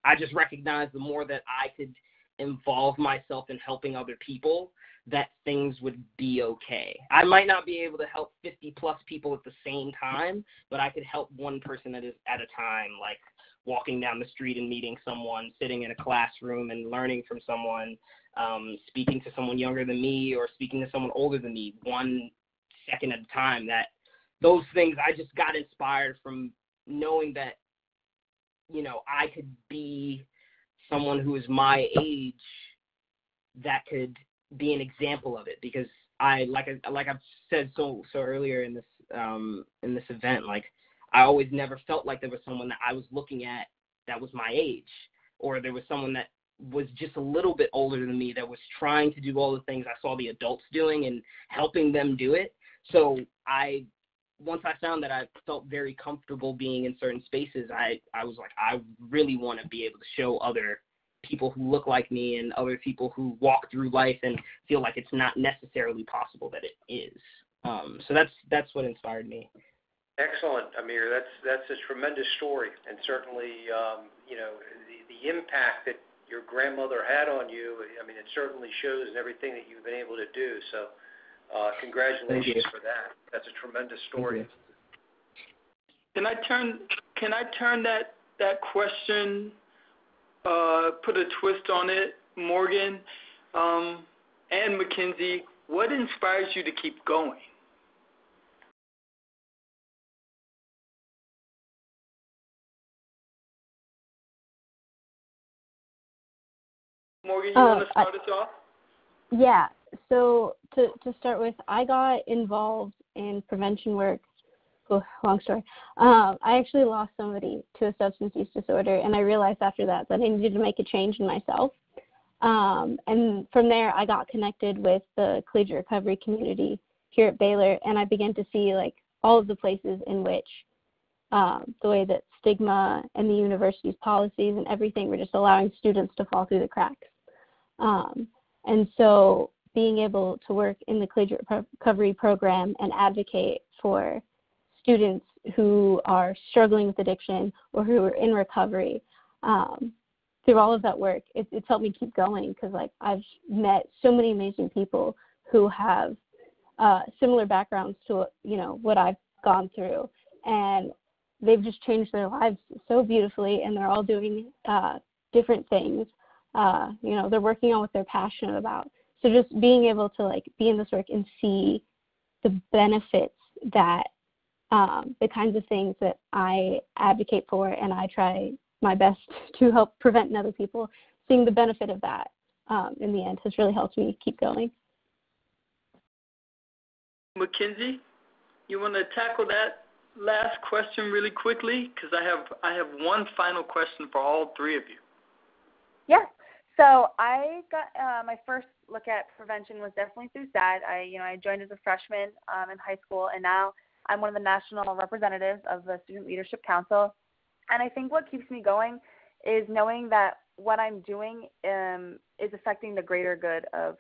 Speaker 5: I just recognized the more that I could involve myself in helping other people, that things would be okay. I might not be able to help 50 plus people at the same time, but I could help one person at a time, like walking down the street and meeting someone, sitting in a classroom and learning from someone, speaking to someone younger than me or speaking to someone older than me, 1 second at a time. Those things, I just got inspired from knowing that, I could be someone who is my age that could be an example of it, because like I've said so earlier in this event, like I always never felt like there was someone that I was looking at that was my age, or there was someone that was just a little bit older than me that was trying to do all the things I saw the adults doing and helping them do it. So once I found that I felt very comfortable being in certain spaces, I was like, I really want to be able to show other people who look like me and other people who walk through life and feel like it's not necessarily possible that it is. So that's what inspired me.
Speaker 3: Excellent, Amir. That's a tremendous story, and certainly, the impact that your grandmother had on you. I mean, it certainly shows in everything that you've been able to do. So, congratulations for that. That's a tremendous story.
Speaker 2: Can I turn that question, put a twist on it, Morgan and Mackenzie? What inspires you to keep going? Morgan, you want to start us off?
Speaker 6: Yeah. So to start with, I got involved in prevention work. Oh, long story. I actually lost somebody to a substance use disorder, and I realized after that I needed to make a change in myself. And from there, I got connected with the collegiate recovery community here at Baylor, and I began to see like all of the places in which the way that stigma and the university's policies and everything were just allowing students to fall through the cracks. And so being able to work in the collegiate recovery program and advocate for students who are struggling with addiction or who are in recovery, through all of that work, it's helped me keep going, because like I've met so many amazing people who have similar backgrounds to what I've gone through, and they've just changed their lives so beautifully, and they're all doing different things. They're working on what they're passionate about. So just being able to like be in this work and see the benefits that the kinds of things that I advocate for, and I try my best to help prevent in other people, seeing the benefit of that in the end has really helped me keep going.
Speaker 2: Mackenzie, you want to tackle that last question really quickly? Because I have one final question for all three of you.
Speaker 4: Yeah. So I got my first look at prevention was definitely through SADDI. I joined as a freshman in high school, and now I'm one of the national representatives of the Student Leadership Council. And I think what keeps me going is knowing that what I'm doing is affecting the greater good of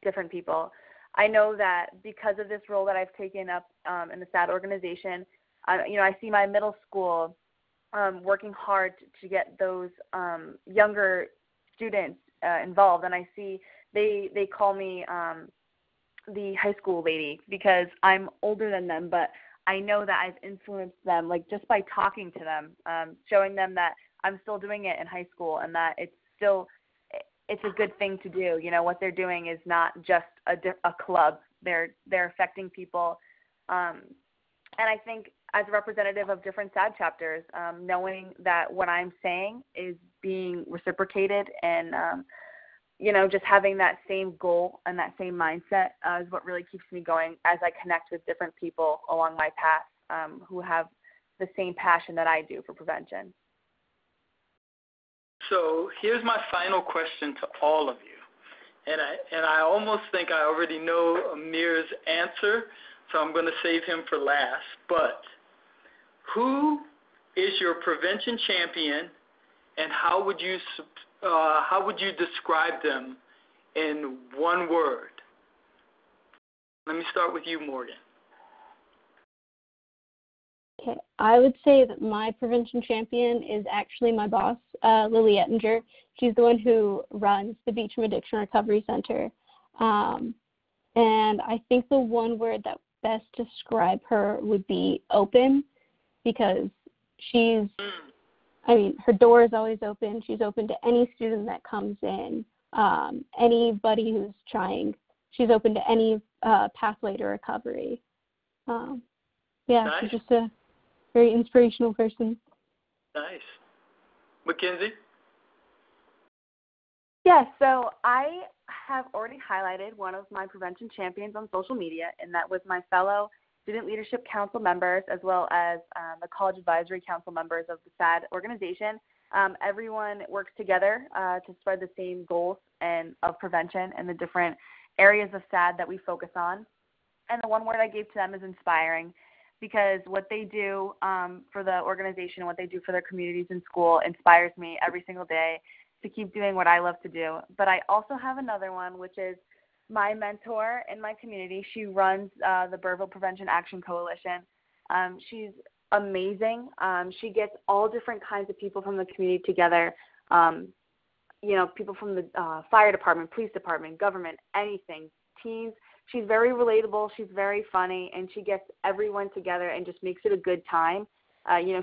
Speaker 4: different people. I know that because of this role that I've taken up in the SADDI organization, I see my middle school working hard to get those younger students involved, and I see they call me the high school lady because I'm older than them, but I know that I've influenced them, like just by talking to them, showing them that I'm still doing it in high school and that it's a good thing to do. What they're doing is not just a club. They're affecting people. And I think as a representative of different SADDI chapters, knowing that what I'm saying is being reciprocated and, just having that same goal and that same mindset is what really keeps me going as I connect with different people along my path who have the same passion that I do for prevention.
Speaker 2: So here's my final question to all of you. And I almost think I already know Amir's answer, so I'm going to save him for last. But who is your prevention champion, and how would you describe them in one word? Let me start with you, Morgan.
Speaker 6: Okay, I would say that my prevention champion is actually my boss, Lily Ettinger. She's the one who runs the Beecham Addiction Recovery Center. And I think the one word that best describe her would be open, because her door is always open. She's open to any student that comes in, anybody who's trying. She's open to any pathway to recovery. Nice. She's just a very inspirational person.
Speaker 2: Nice. Mackenzie?
Speaker 4: Yeah, so I have already highlighted one of my prevention champions on social media, and that was my fellow Student Leadership Council members, as well as the College Advisory Council members of the SADDI organization. Everyone works together to spread the same goals of prevention and the different areas of SADDI that we focus on. And the one word I gave to them is inspiring, because what they do for the organization, what they do for their communities in school inspires me every single day to keep doing what I love to do. But I also have another one, which is my mentor in my community. She runs the Burrillville Prevention Action Coalition. She's amazing. She gets all different kinds of people from the community together, people from the fire department, police department, government, anything, teens. She's very relatable. She's very funny, and she gets everyone together and just makes it a good time.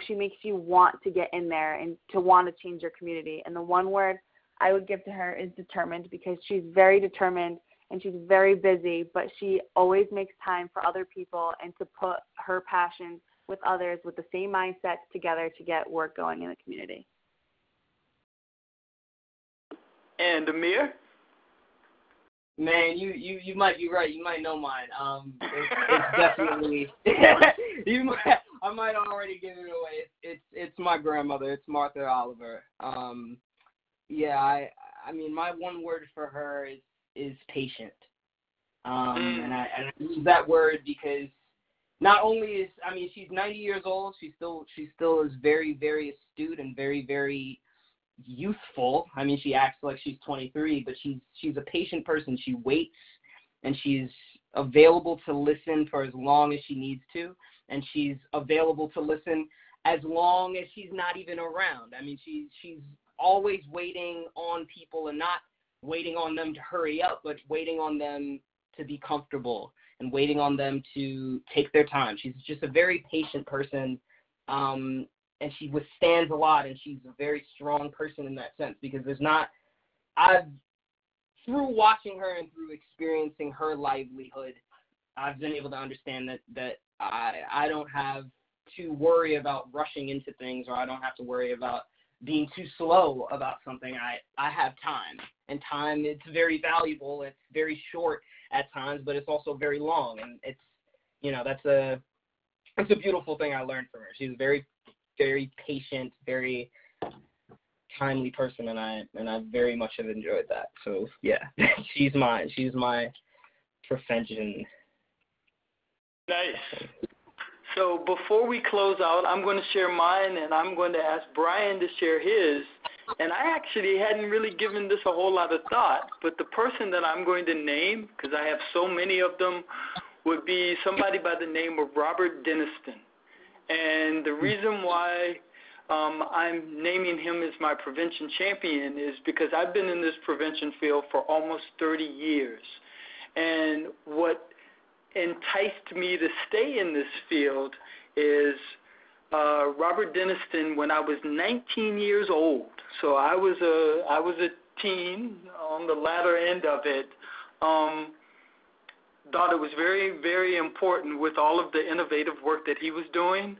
Speaker 4: She makes you want to get in there and to want to change your community. And the one word I would give to her is determined, because she's very determined and she's very busy, but she always makes time for other people and to put her passion with others with the same mindset together to get work going in the community.
Speaker 2: And Amir?
Speaker 5: Man, you might be right. You might know mine. It's definitely I might already give it away. It's my grandmother. It's Martha Oliver. I mean, my one word for her is patient. And I use that word because not only she's 90 years old. She still is very, very astute and very, very youthful. I mean, she acts like she's 23, but she's a patient person. She waits, and she's available to listen for as long as she needs to, and she's available to listen as long as she's not even around. I mean, she's always waiting on people, and not waiting on them to hurry up, but waiting on them to be comfortable and waiting on them to take their time. She's just a very patient person. And she withstands a lot, and she's a very strong person in that sense, because through watching her and through experiencing her livelihood, I've been able to understand that I don't have to worry about rushing into things, or I don't have to worry about being too slow about something. I have time, and time, it's very valuable. It's very short at times, but it's also very long, and it's, that's a beautiful thing I learned from her. She's a very, very patient, very timely person, and I very much have enjoyed that. So yeah, she's my profession.
Speaker 2: Nice. So before we close out, I'm going to share mine, and I'm going to ask Brian to share his. And I actually hadn't really given this a whole lot of thought, but the person that I'm going to name, because I have so many of them, would be somebody by the name of Robert Denniston. And the reason why I'm naming him as my prevention champion is because I've been in this prevention field for almost 30 years. And what enticed me to stay in this field is Robert Denniston, when I was 19 years old, so I was a teen on the latter end of it, thought it was very, very important with all of the innovative work that he was doing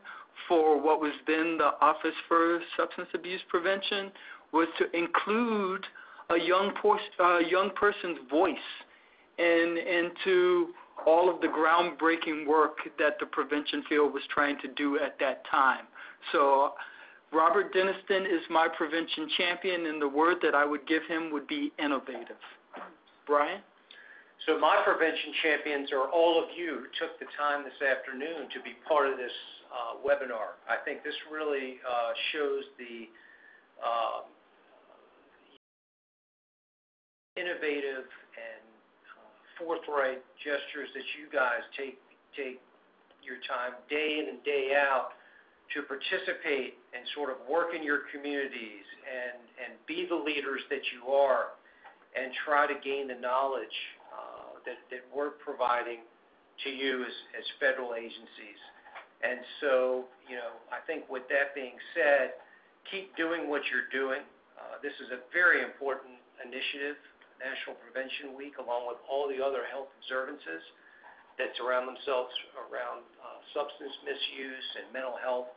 Speaker 2: for what was then the Office for Substance Abuse Prevention, was to include a young person's voice into all of the groundbreaking work that the prevention field was trying to do at that time. So Robert Denniston is my prevention champion, and the word that I would give him would be innovative. Brian?
Speaker 3: So my prevention champions are all of you who took the time this afternoon to be part of this webinar. I think this really shows the innovative and forthright gestures that you guys take your time day in and day out to participate and sort of work in your communities and be the leaders that you are and try to gain the knowledge that we're providing to you as federal agencies. And so, I think with that being said, keep doing what you're doing. This is a very important initiative, National Prevention Week, along with all the other health observances that surround themselves around substance misuse and mental health.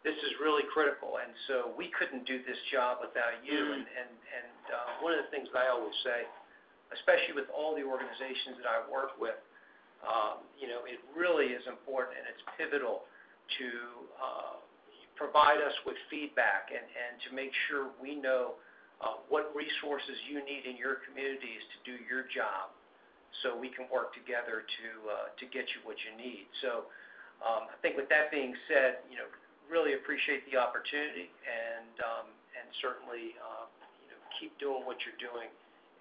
Speaker 3: This is really critical, and so we couldn't do this job without you. And one of the things that I always say, especially with all the organizations that I work with, it really is important and it's pivotal to provide us with feedback and to make sure we know what resources you need in your communities to do your job, so we can work together to get you what you need. So I think with that being said, really appreciate the opportunity and certainly keep doing what you're doing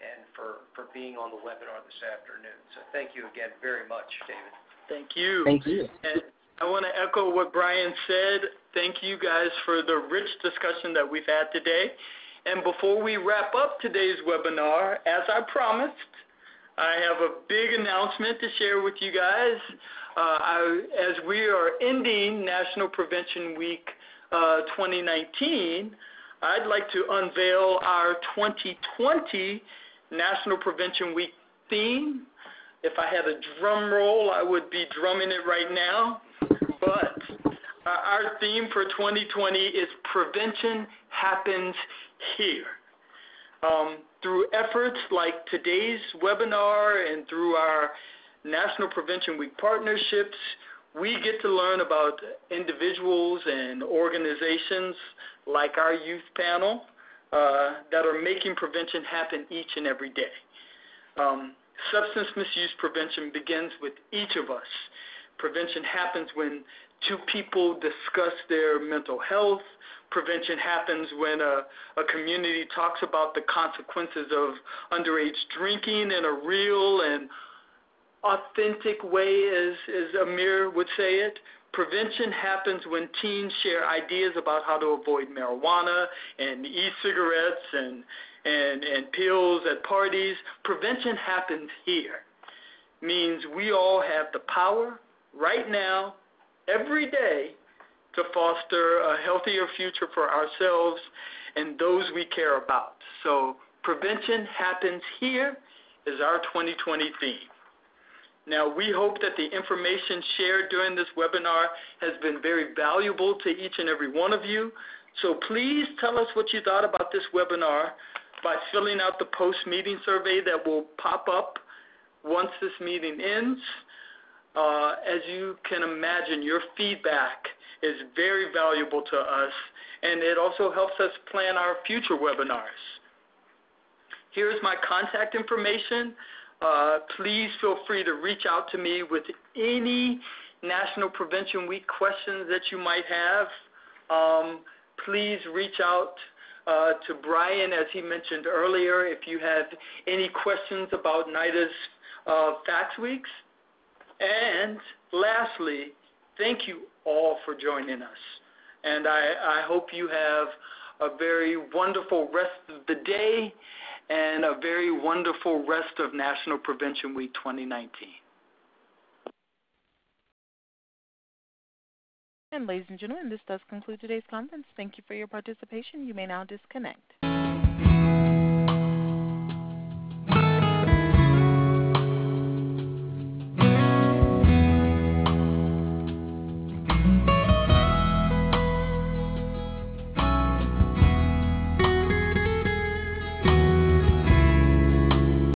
Speaker 3: and for being on the webinar this afternoon. So thank you again very much, David.
Speaker 2: Thank you.
Speaker 5: Thank you.
Speaker 2: And I want to echo what Brian said. Thank you guys for the rich discussion that we've had today. And before we wrap up today's webinar, as I promised, I have a big announcement to share with you guys. As we are ending National Prevention Week 2019, I'd like to unveil our 2020 National Prevention Week theme. If I had a drum roll, I would be drumming it right now. But our theme for 2020 is Prevention Happens Here. Through efforts like today's webinar and through our National Prevention Week partnerships, we get to learn about individuals and organizations like our youth panel that are making prevention happen each and every day. Substance misuse prevention begins with each of us. Prevention happens when two people discuss their mental health. Prevention happens when a community talks about the consequences of underage drinking in a real and authentic way, as Amir would say it. Prevention happens when teens share ideas about how to avoid marijuana and e-cigarettes and pills at parties. Prevention happens here. Means we all have the power right now, every day, to foster a healthier future for ourselves and those we care about. So prevention happens here is our 2020 theme. Now, we hope that the information shared during this webinar has been very valuable to each and every one of you. So please tell us what you thought about this webinar by filling out the post-meeting survey that will pop up once this meeting ends. As you can imagine, your feedback is very valuable to us, and it also helps us plan our future webinars. Here's my contact information. Please feel free to reach out to me with any National Prevention Week questions that you might have. Please reach out to Brian, as he mentioned earlier, if you have any questions about NIDA's Facts Weeks. And lastly, thank you all for joining us. And I hope you have a very wonderful rest of the day and a very wonderful rest of National Prevention Week 2019.
Speaker 1: And ladies and gentlemen, this does conclude today's conference. Thank you for your participation. You may now disconnect.